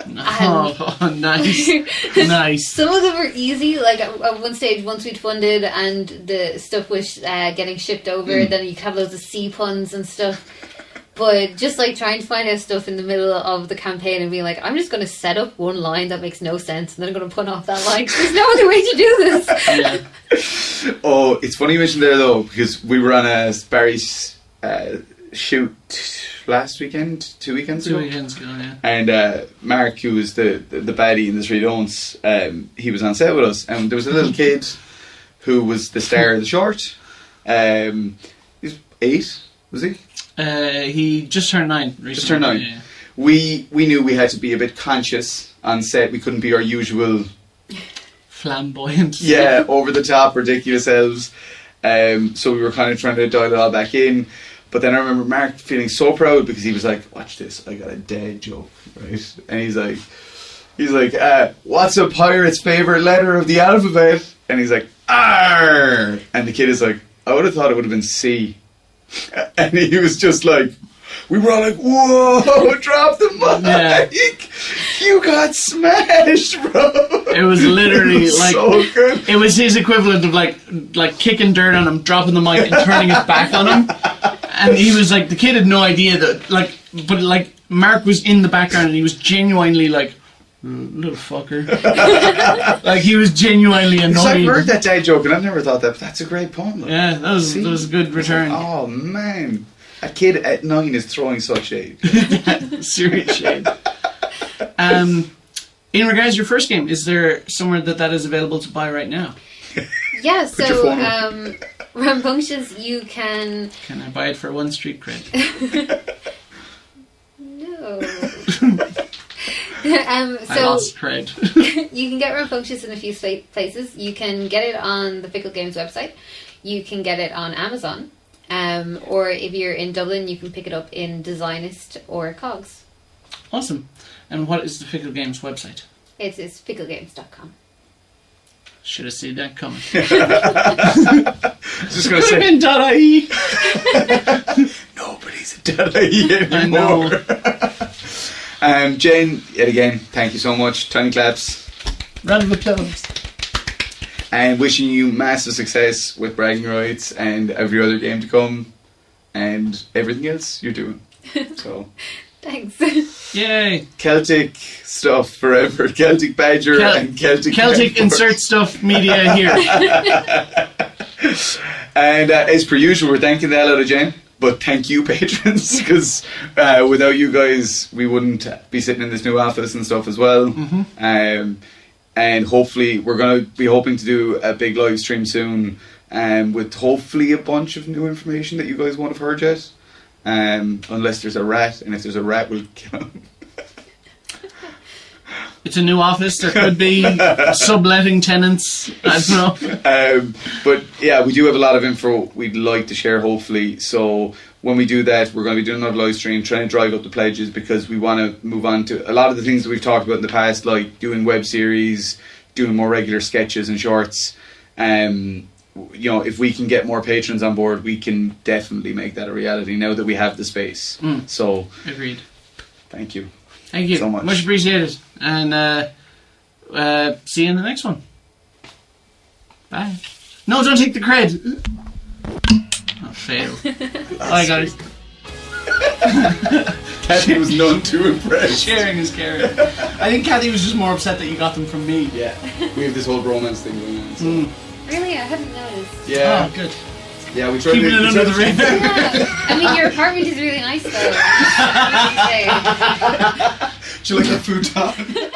Oh, nice. Nice. Some of them were easy, like at one stage, once we'd funded and the stuff was getting shipped over, then you could have loads of C puns and stuff. But just like trying to find out stuff in the middle of the campaign and being like, I'm just going to set up one line that makes no sense and then I'm going to put off that line. There's no other way to do this. Yeah. Oh, it's funny you mentioned there though, because we were on a Barry's shoot last weekend, 2 weekends ago. 2 weekends ago, yeah. And Mark, who was the baddie in the Three Don'ts, he was on set with us, and there was a little kid who was the star of the short. He was 8, was he? He just turned 9 recently. Just turned 9. Yeah. We knew we had to be a bit conscious on set. We couldn't be our usual flamboyant. Yeah, over the top, ridiculous elves. So we were kind of trying to dial it all back in. But then I remember Mark feeling so proud because he was like, watch this, I got a dead joke, right? And he's like, what's a pirate's favourite letter of the alphabet? And he's like, R. And the kid is like, I would have thought it would have been C. And he was just like, we were all like, whoa, drop the mic. Yeah. You got smashed, bro. It was literally it was like, so good. It was his equivalent of like kicking dirt on him, dropping the mic and turning it back on him. And he was like, the kid had no idea that, like, but like, Mark was in the background and he was genuinely like, little fucker. Like, he was genuinely annoyed. I've heard that dad joke and I've never thought that, but that's a great poem. Like, yeah, that was a good return. Like, oh, man. A kid at 9 is throwing such shade. Yeah, serious shade. In regards to your first game, is there somewhere that is available to buy right now? Yeah, so Rambunctious, you can... Can I buy it for 1 street cred? No. I lost cred. You can get Rambunctious in a few places. You can get it on the Fickle Games website. You can get it on Amazon. Or if you're in Dublin, you can pick it up in Designist or Cogs. Awesome. And what is the Fickle Games website? It's ficklegames.com. Should have seen that coming. Just going to say... .ie. Nobody's at .ie anymore. I know. Jane, yet again, thank you so much. Tiny claps. Round of applause. And wishing you massive success with Bragging Rights and every other game to come and everything else you're doing. So, Thanks. Yay! Celtic stuff forever. Celtic Badger and Celtic insert stuff media here. And as per usual, we're thanking the hell out of Jane. But thank you, patrons, because without you guys, we wouldn't be sitting in this new office and stuff as well. Mm-hmm. And hopefully, we're going to be hoping to do a big live stream soon, with hopefully a bunch of new information that you guys won't have heard yet. Unless there's a rat, and if there's a rat, we'll kill him. It's a new office. There could be subletting tenants. I don't know. But yeah, we do have a lot of info we'd like to share, hopefully. So when we do that, we're going to be doing another live stream, trying to drive up the pledges, because we want to move on to a lot of the things that we've talked about in the past, like doing web series, doing more regular sketches and shorts. You know, if we can get more patrons on board, we can definitely make that a reality now that we have the space. So agreed. Thank you. Thank you so much. Much appreciated. And see you in the next one. Bye. No, don't take the cred. Oh, fail. Bye, guys. Kathy was none too impressed. Sharing is caring. I think Kathy was just more upset that you got them from me. Yeah, we have this whole romance thing going on. So. Really? I hadn't noticed. Yeah. Oh, good. Yeah, we tried Keeping it under the radar. Yeah. I mean, your apartment is really nice, though. Do you like a futon?